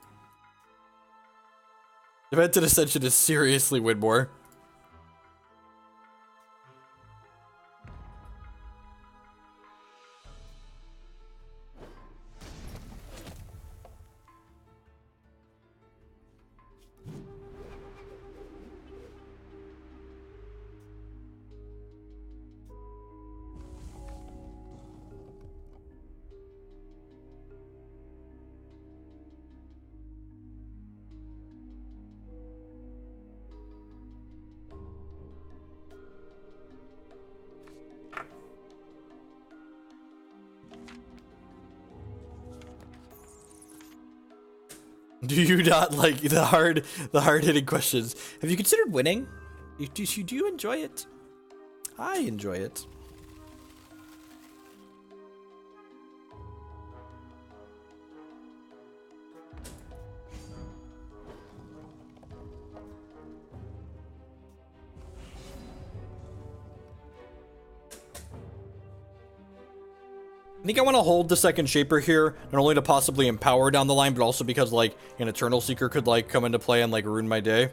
Speaker 1: Demented Ascension is seriously Widmore. Do you not like the hard-hitting questions? Have you considered winning? Do you enjoy it? I enjoy it. I think I want to hold the second Shaper here, not only to possibly empower down the line, but also because, like, an Eternal Seeker could, like, come into play and, like, ruin my day.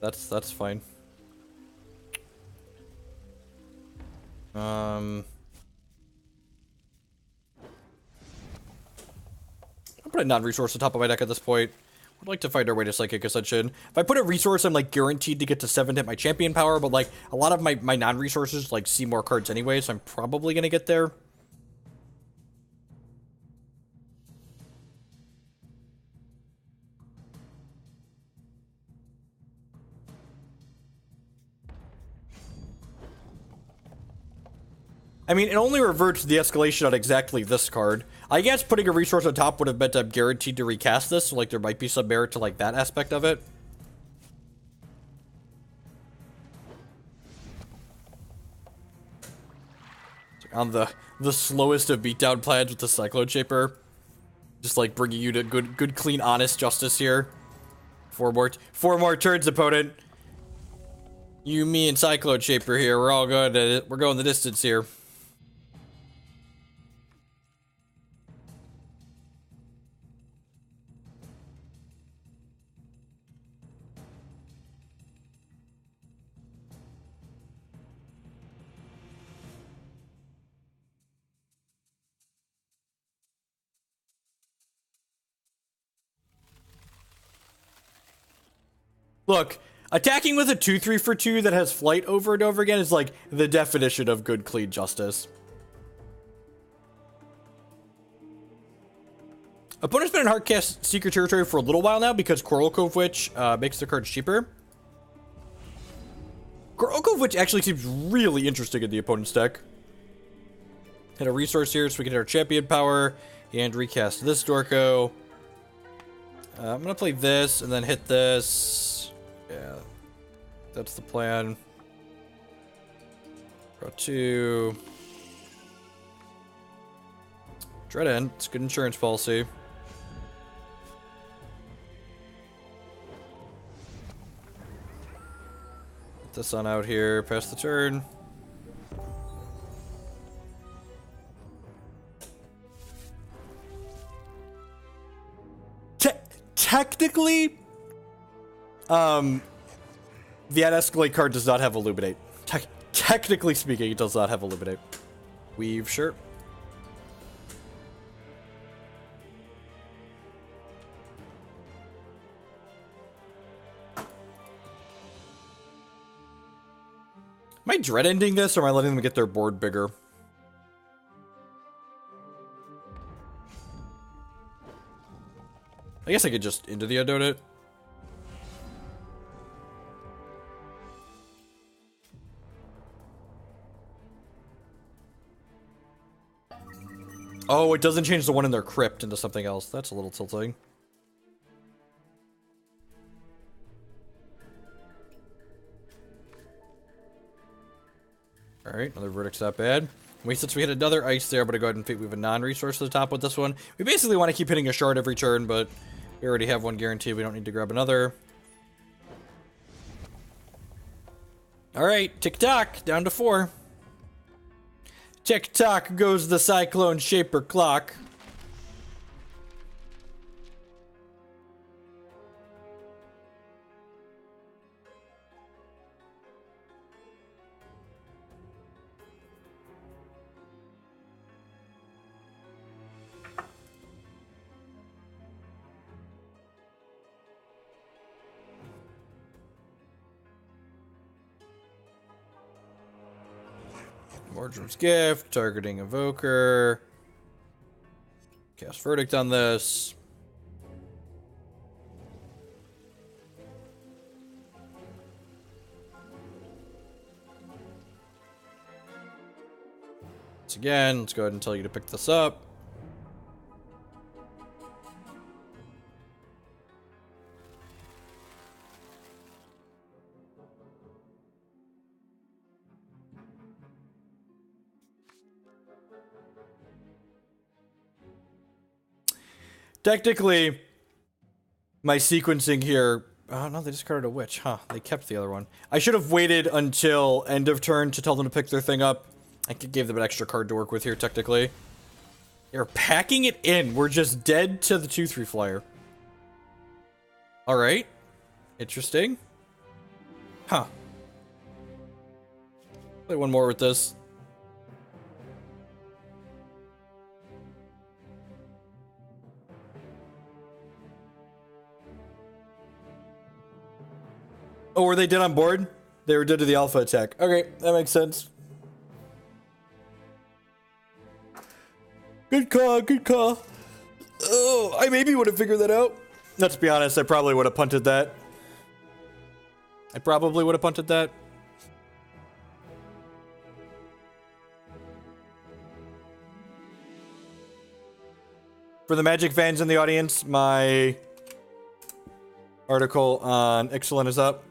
Speaker 1: That's fine. I'll put a non-resource on top of my deck at this point. I'd like to find our way to Psychic Ascension. If I put a resource, I'm, like, guaranteed to get to 7 to hit my champion power, but, like, a lot of my non-resources, like, see more cards anyway, so I'm probably gonna get there. I mean, it only reverts the escalation on exactly this card. I guess putting a resource on top would have meant I'm guaranteed to recast this, so, like, there might be some merit to, like, that aspect of it. On the slowest of beatdown plans with the Cyclone Shaper. Just, like, bringing you to good, clean, honest justice here. Four more turns, opponent. You, me, and Cyclone Shaper here. We're all good at it. We're going the distance here. Look, attacking with a 2/3 for 2 that has flight over and over again is like the definition of good, clean justice. Opponent's been in Heartcast Seeker territory for a little while now because Coral Cove Witch makes the cards cheaper. Coral Cove Witch actually seems really interesting in the opponent's deck. Hit a resource here so we can hit our champion power and recast this Dorko. I'm gonna play this and then hit this. Yeah, that's the plan. Draw 2. Dread End. It's good insurance policy. Get this on out here. Pass the turn. Technically, the Escalate card does not have Illuminate. Technically speaking, it does not have Illuminate. Weave, sure. Am I dread ending this, or am I letting them get their board bigger? I guess I could just into the unknown it. Oh, it doesn't change the one in their crypt into something else. That's a little tilting. Alright, another verdict's not bad. Since we hit another ice there, I'm gonna go ahead and we have a non-resource to the top with this one. We basically want to keep hitting a shard every turn, but we already have one guaranteed. We don't need to grab another. Alright, tick-tock, down to 4. Tick-tock goes the Cyclone Shaper clock. Mordred's Gift, targeting Evoker. Cast Verdict on this. Once again, let's go ahead and tell you to pick this up. Technically, my sequencing here... Oh, no, they discarded a witch. Huh, they kept the other one. I should have waited until end of turn to tell them to pick their thing up. I gave them an extra card to work with here, technically. They're packing it in. We're just dead to the 2/3 flyer. Alright. Interesting. Huh. Play one more with this. Oh, were they dead on board? They were dead to the alpha attack. Okay, that makes sense. Good call, good call. Oh, I maybe would have figured that out. Let's be honest, I probably would have punted that. For the Magic fans in the audience, my article on Ixalan is up.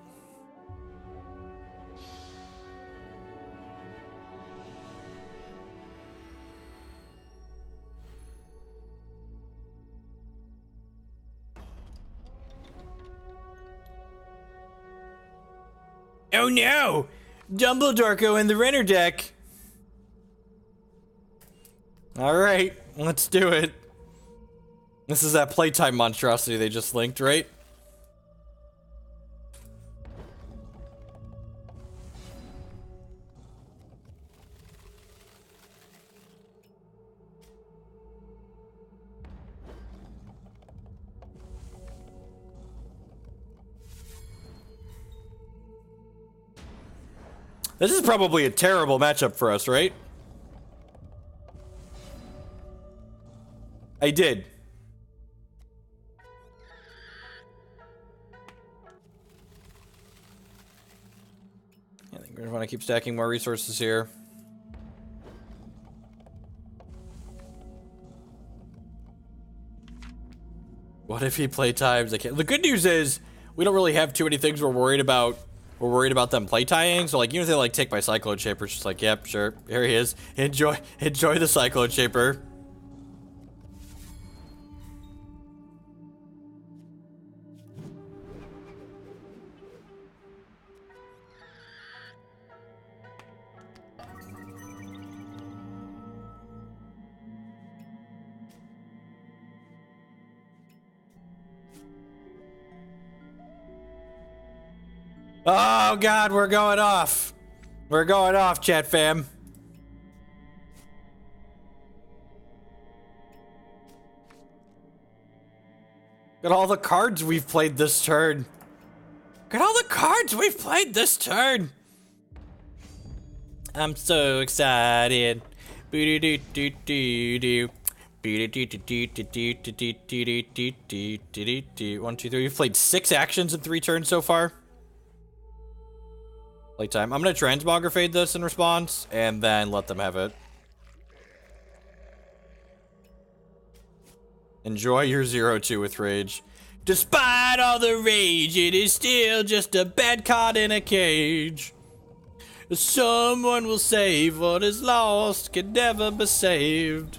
Speaker 1: Oh no! Dumbledore in the Renner deck! Alright, let's do it. This is that playtime monstrosity they just linked, right? This is probably a terrible matchup for us, right? I did. I think we're gonna want to keep stacking more resources here. What if he play times? I can't. The good news is we don't really have too many things we're worried about. We're worried about them play tying, so like even if they like take my Cyclone Shaper, it's just like, yep, sure, here he is. Enjoy the Cyclone Shaper. Oh god, we're going off. We're going off, chat fam. Look at all the cards we've played this turn. Look at all the cards we've played this turn. I'm so excited. 1, 2, 3. We've played 6 actions in 3 turns so far. Playtime. I'm gonna Transmogrifade this in response, and then let them have it. Enjoy your 0-2 with rage. Despite all the rage, it is still just a bad card in a cage. Someone will save what is lost, can never be saved.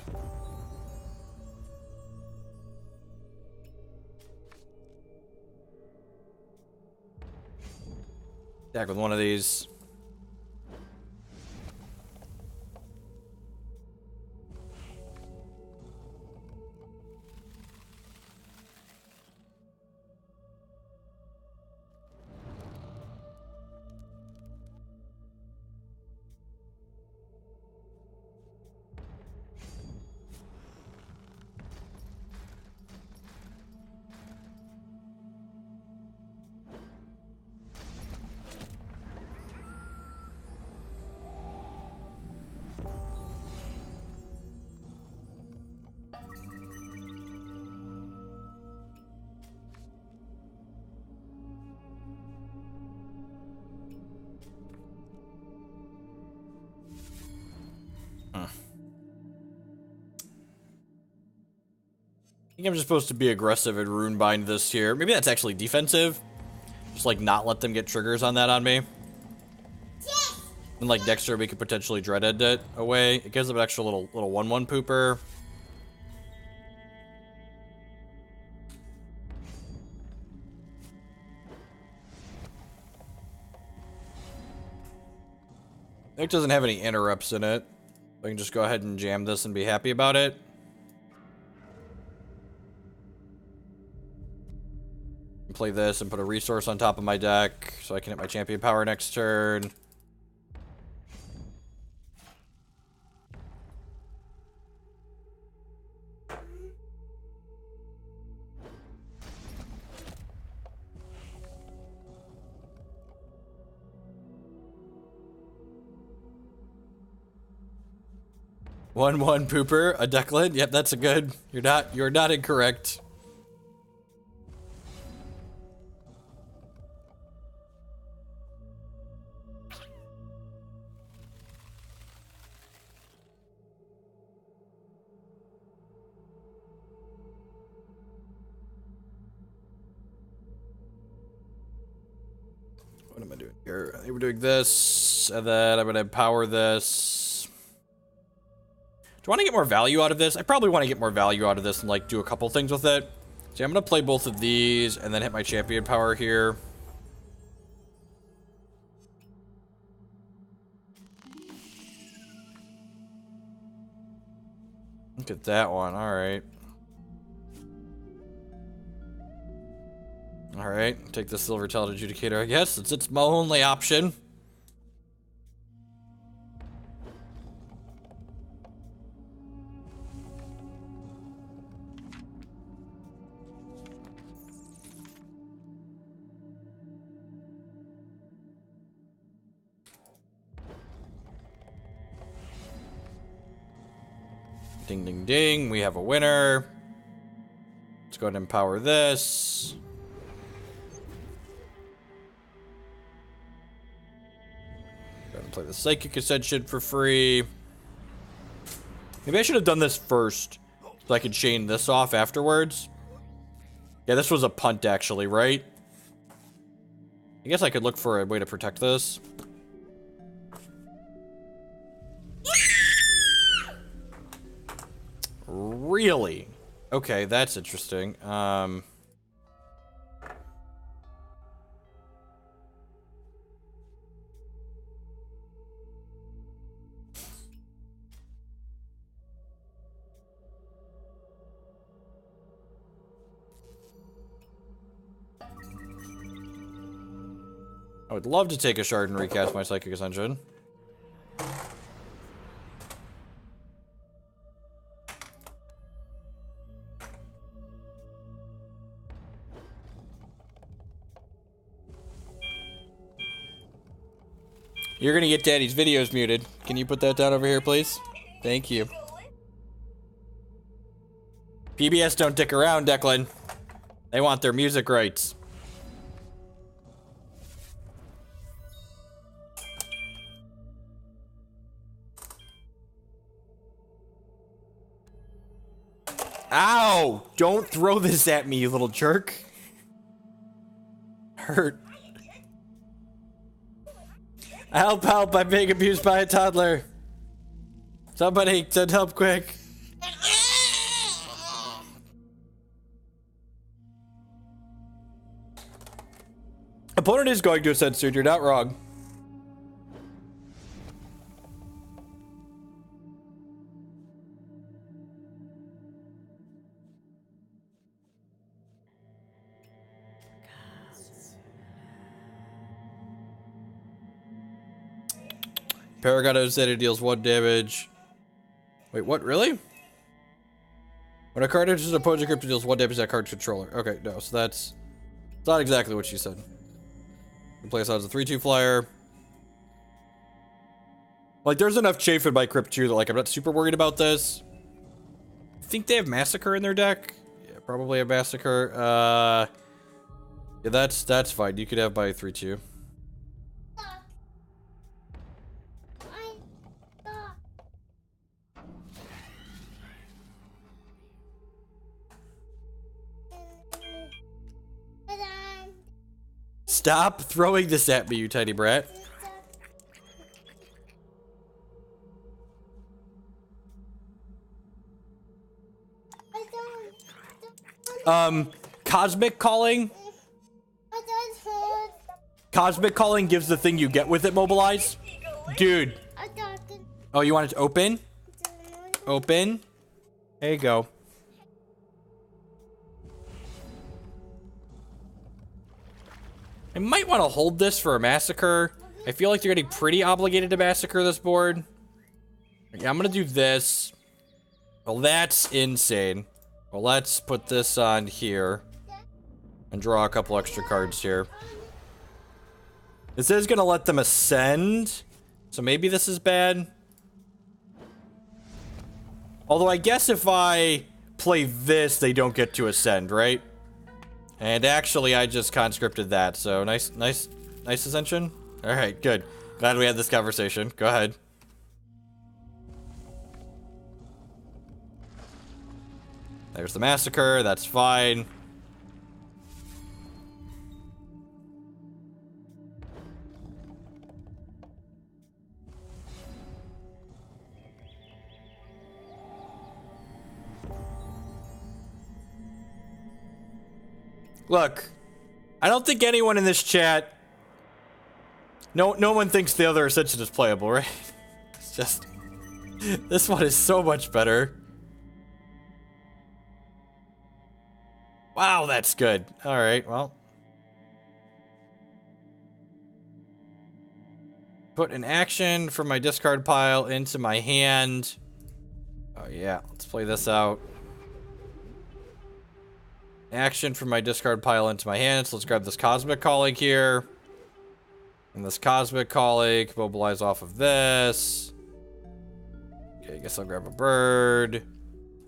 Speaker 1: Attack with one of these. I think I'm just supposed to be aggressive and Runebind this here. Maybe that's actually defensive. Just like not let them get triggers on that on me. And like Dexter, we could potentially dreaded it away. It gives them an extra little 1/1 pooper. It doesn't have any interrupts in it. I can just go ahead and jam this and be happy about it. Play this and put a resource on top of my deck so I can hit my champion power next turn. One pooper, a decklist. Yep, that's a good. You're not incorrect. What am I doing here? I think we're doing this, and then I'm gonna empower this. Do I want to get more value out of this? I probably want to get more value out of this and like do a couple things with it. So I'm gonna play both of these and then hit my champion power here. Look at that one. All right. All right. Take the silver Talon Adjudicator, I guess. It's my only option. Ding, ding, ding. We have a winner. Let's go ahead and empower this. Go ahead and play the Psychic Ascension for free. Maybe I should have done this first so I could chain this off afterwards. Yeah, this was a punt actually, right? I guess I could look for a way to protect this. Really? Okay, that's interesting. I would love to take a shard and recast my Psychic Ascension. You're gonna get Daddy's videos muted. Can you put that down over here, please? Thank you. PBS don't dick around, Declan. They want their music rights. Ow! Don't throw this at me, you little jerk. Hurt. Help, help, I'm being abused by a toddler. Somebody send help quick. Opponent is going to ascend soon, you're not wrong. Paragon Ascended deals 1 damage. Wait, what? Really? When a card enters an opponent's crypt, it deals 1 damage to that card's controller. Okay, no, so that's not exactly what she said. You play this out as a 3/2 flyer. Like, there's enough chafe in my crypt too that, like, I'm not super worried about this. I think they have Massacre in their deck. Yeah, probably a Massacre. Yeah, that's fine. You could have my 3/2. Stop throwing this at me, you tiny brat. Cosmic Calling. Cosmic Calling gives the thing you get with it mobilize. Dude. Oh, you want it to open? Open. There you go. I might want to hold this for a Massacre. I feel like you're getting pretty obligated to Massacre this board. Yeah, I'm going to do this. Well, that's insane. Well, let's put this on here. And draw a couple extra cards here. This is going to let them ascend. So maybe this is bad. Although I guess if I play this, they don't get to ascend, right? And actually, I just conscripted that, so nice ascension. All right, good. Glad we had this conversation. Go ahead. There's the Massacre. That's fine. Look, I don't think anyone in this chat, no one thinks the other Ascension is playable, right? It's just, this one is so much better. Wow, that's good. All right, well. Put an action from my discard pile into my hand. Oh yeah, let's play this out. Action from my discard pile into my hand. So let's grab this Cosmic Calling here. And this Cosmic Calling, mobilize off of this. Okay, I guess I'll grab a bird.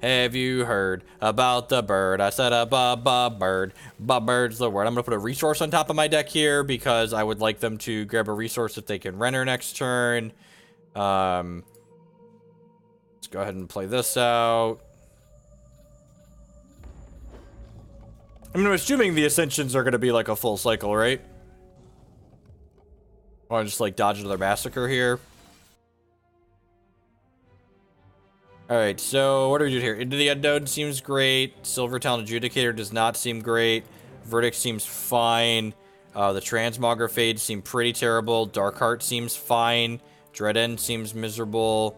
Speaker 1: Have you heard about the bird? I said a bird. Bird's the word. I'm going to put a resource on top of my deck here because I would like them to grab a resource if they can render next turn. Let's go ahead and play this out. I mean, I'm assuming the Ascensions are going to be like a full cycle, right? Want to just like dodge another Massacre here? Alright, so what do we do here? Into the Unknown seems great. Silver Talon Adjudicator does not seem great. Verdict seems fine. The Transmogrifade seem pretty terrible. Darkheart seems fine. Dread End seems miserable.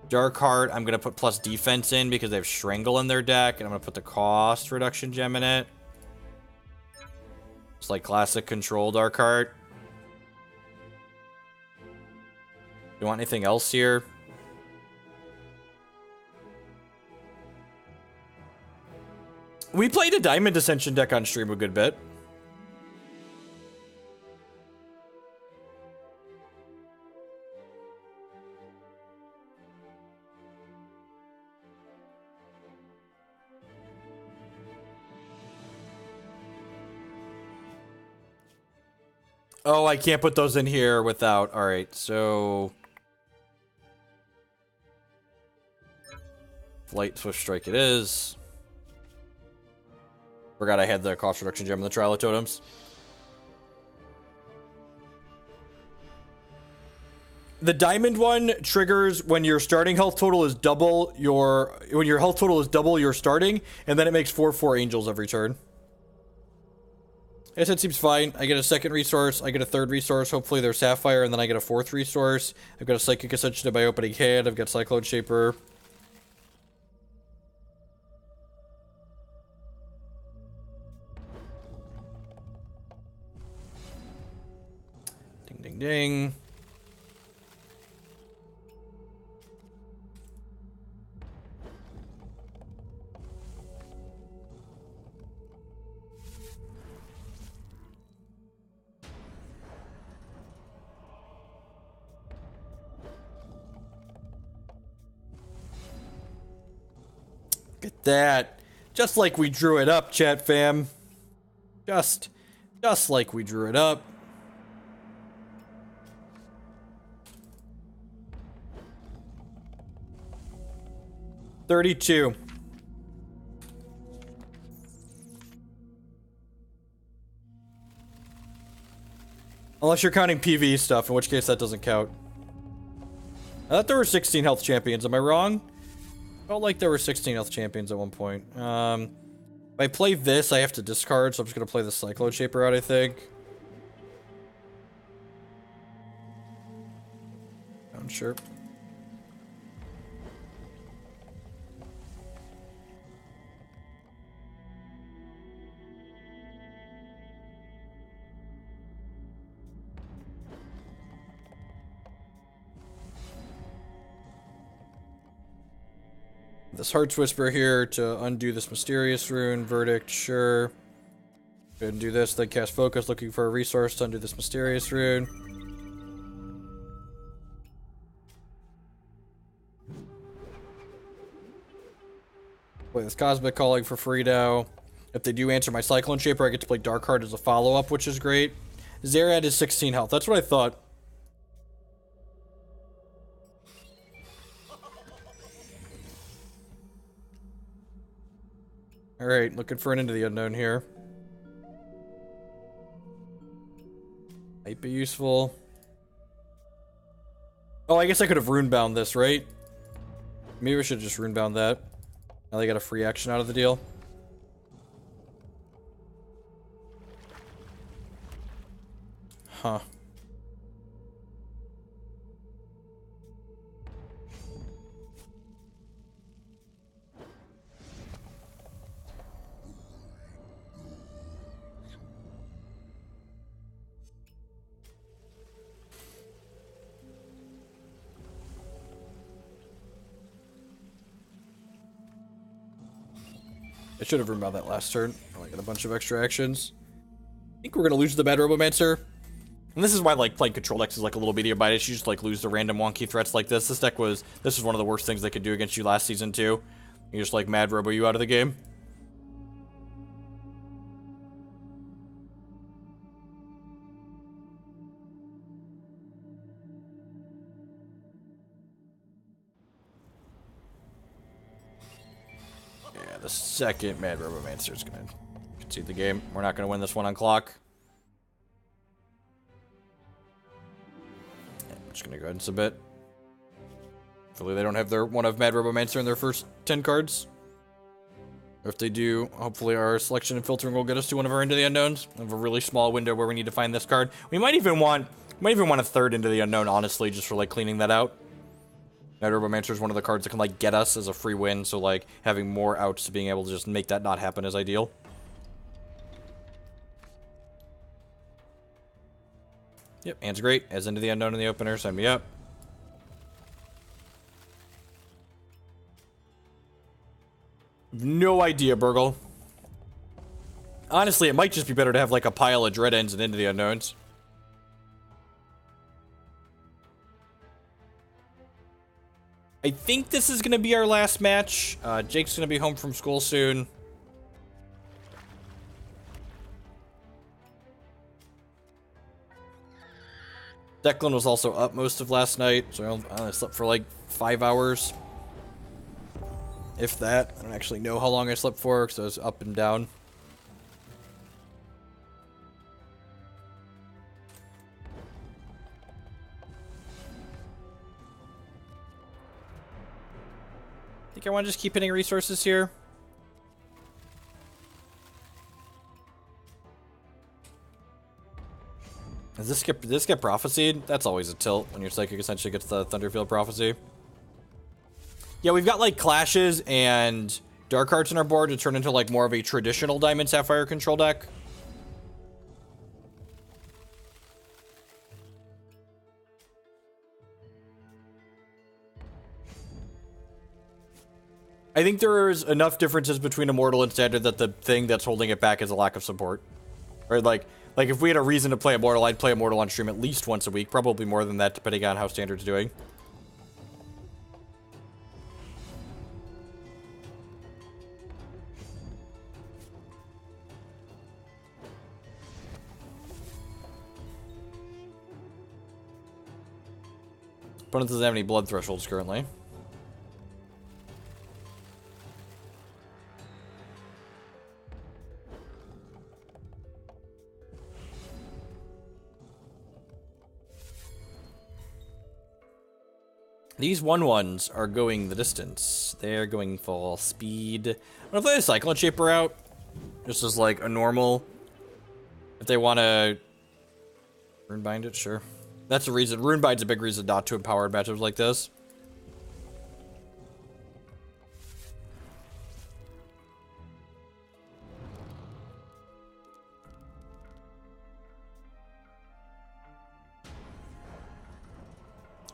Speaker 1: Darkheart, I'm going to put plus defense in because they have Strangle in their deck. And I'm going to put the cost reduction gem in it. It's like classic control Darkheart. You want anything else here? We played a Diamond Ascension deck on stream a good bit. Oh, I can't put those in here without... Alright, so... Light Swift Strike it is. Forgot I had the cost reduction gem in the Trial of Totems. The diamond one triggers when your starting health total is double your starting, and then it makes 4/4 angels every turn. I guess it seems fine. I get a second resource, I get a third resource, hopefully they're Sapphire, and then I get a fourth resource. I've got a Psychic Ascension in my opening hand, I've got Cyclone Shaper. Ding ding ding. Get that. Just like we drew it up, chat fam. Just like we drew it up. $32. Unless you're counting PvE stuff, in which case that doesn't count. I thought there were 16 health champions. Am I wrong? Felt like there were 16 health champions at one point. If I play this, I have to discard, so I'm just gonna play the Cyclone Shaper out, I think. Not sure. This Heart's Whisper here to undo this Mysterious Rune. Verdict, sure. Go ahead and do this, then cast Focus, looking for a resource to undo this Mysterious Rune. Play this Cosmic Calling for free now. If they do answer my Cyclone Shaper, I get to play Dark Heart as a follow-up, which is great. Zerad is 16 health. That's what I thought. Alright, looking for an Into the Unknown here. Might be useful. Oh, I guess I could have Runebound this, right? Maybe I should have just Runebound that. Now they got a free action out of the deal. Huh. I should have remembered that last turn. Oh, I got a bunch of extra actions. I think we're gonna lose the Mad Robomancer. And this is why, like, playing control decks is like a little bitty about it. You just like lose the random wonky threats like this. This was one of the worst things they could do against you last season too. You just like Mad Robo you out of the game. Yeah, the second Mad Robomancer is gonna concede the game. We're not gonna win this one on clock. I'm just gonna go ahead and submit. Hopefully they don't have their one of Mad Robomancer in their first 10 cards. Or if they do, hopefully our selection and filtering will get us to one of our Into the Unknowns. We have a really small window where we need to find this card. We might even want a third Into the Unknown, honestly, just for like cleaning that out. Mad Robomancer is one of the cards that can like get us as a free win, so like having more outs to being able to just make that not happen is ideal. Yep, hand's great. As Into the Unknown in the opener, sign me up. No idea, Burgle. Honestly, it might just be better to have like a pile of Dread Ends and Into the Unknowns. I think this is going to be our last match. Jake's going to be home from school soon. Declan was also up most of last night, so I only slept for like 5 hours. If that. I don't actually know how long I slept for, because I was up and down. think I want to just keep hitting resources here. Does this get prophesied? That's always a tilt when your Psychic Ascension gets the Thunderfield prophecy. Yeah, we've got like clashes and dark hearts on our board to turn into like more of a traditional Diamond Sapphire control deck. I think there's enough differences between Immortal and Standard that the thing that's holding it back is a lack of support. Or like if we had a reason to play Immortal, I'd play Immortal on stream at least once a week, probably more than that depending on how Standard's doing. Opponent doesn't have any blood thresholds currently. These 1/1s are going the distance. They're going full speed. I'm gonna play the Cyclone Shaper out. Just as like a normal. If they want to Runebind it, sure. That's a reason. Runebind's a big reason not to empower matchups like this.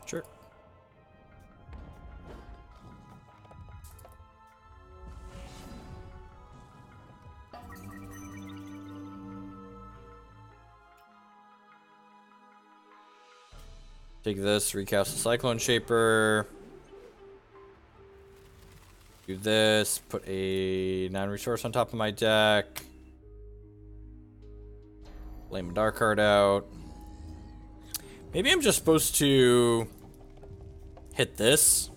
Speaker 1: Sure. Take this, recast the Cyclone Shaper. Do this, put a non-resource on top of my deck. Flame a dark card out. Maybe I'm just supposed to hit this.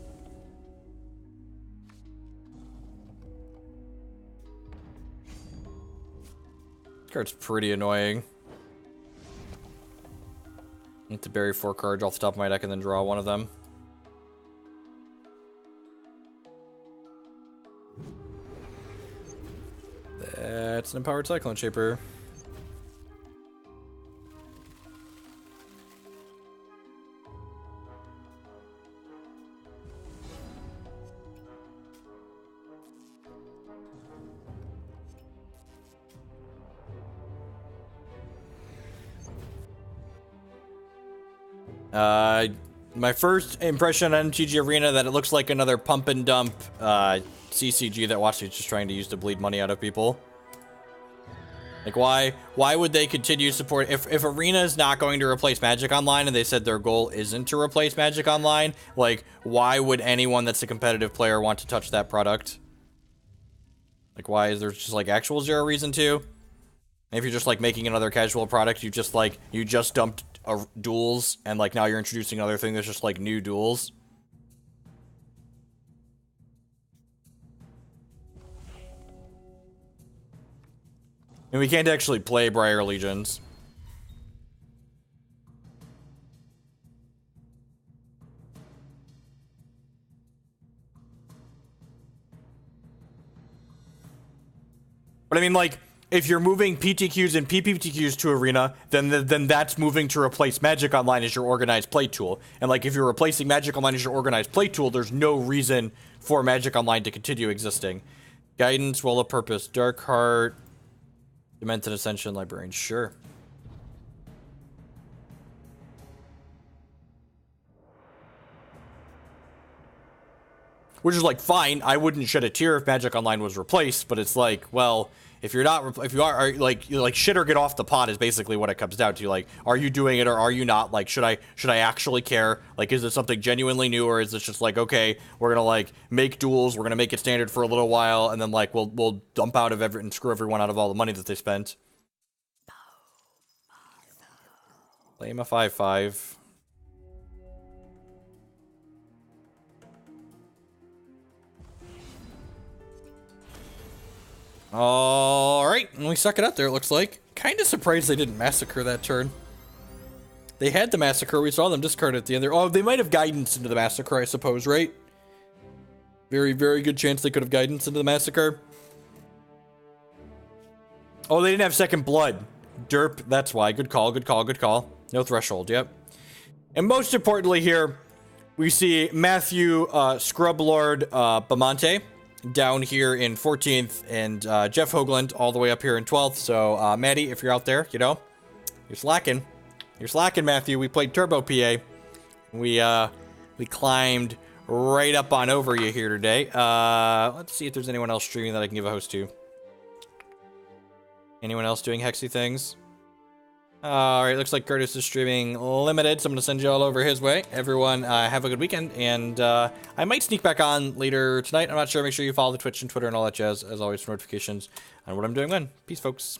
Speaker 1: This card's pretty annoying. I need to bury 4 cards off the top of my deck and then draw one of them. That's an empowered Cyclone Shaper. My first impression on MTG Arena that it looks like another pump and dump CCG that Watch is just trying to use to bleed money out of people. Like why would they continue support if Arena is not going to replace Magic Online and they said their goal isn't to replace Magic Online, like why would anyone that's a competitive player want to touch that product? Like why is there just like actual zero reason to? And if you're just like making another casual product, you just dumped duels and like now you're introducing another thing that's just like new duels. And we can't actually play Briar Legions. But I mean, like, if you're moving PTQs and PPTQs to Arena, then that's moving to replace Magic Online as your organized play tool. And like, if you're replacing Magic Online as your organized play tool, there's no reason for Magic Online to continue existing. Guidance, Will of Purpose, Dark Heart, Demented Ascension, Librarian, sure. Which is like fine. I wouldn't shed a tear if Magic Online was replaced, but it's like, well, if you are like shit or get off the pot is basically what it comes down to. Like, are you doing it or are you not? Like, should I actually care? Like, is this something genuinely new or is this just like, okay, we're gonna like make duels, we're gonna make it standard for a little while, and then like we'll dump out of and screw everyone out of all the money that they spent. Play him a 5/5. Alright, and we suck it up there, it looks like. Kinda surprised they didn't massacre that turn. They had the massacre, we saw them discard at the end there. Oh, they might have guidance into the massacre, I suppose, right? Very, very good chance they could have guidance into the Massacre. Oh, they didn't have second blood. Derp, that's why. Good call, good call, good call. No threshold, yep. And most importantly here, we see Matthew Scrublord Bamonte down here in 14th, and Jeff Hoagland all the way up here in 12th. So, Maddie, if you're out there, you know, you're slacking. You're slacking, Matthew. We played Turbo PA. We climbed right up on over you here today. Let's see if there's anyone else streaming that I can give a host to. Anyone else doing hexy things? Alright, looks like Curtis is streaming limited, so I'm going to send you all over his way. Everyone, have a good weekend, and I might sneak back on later tonight. I'm not sure. Make sure you follow the Twitch and Twitter and all that jazz, as always, for notifications on what I'm doing when. Peace, folks.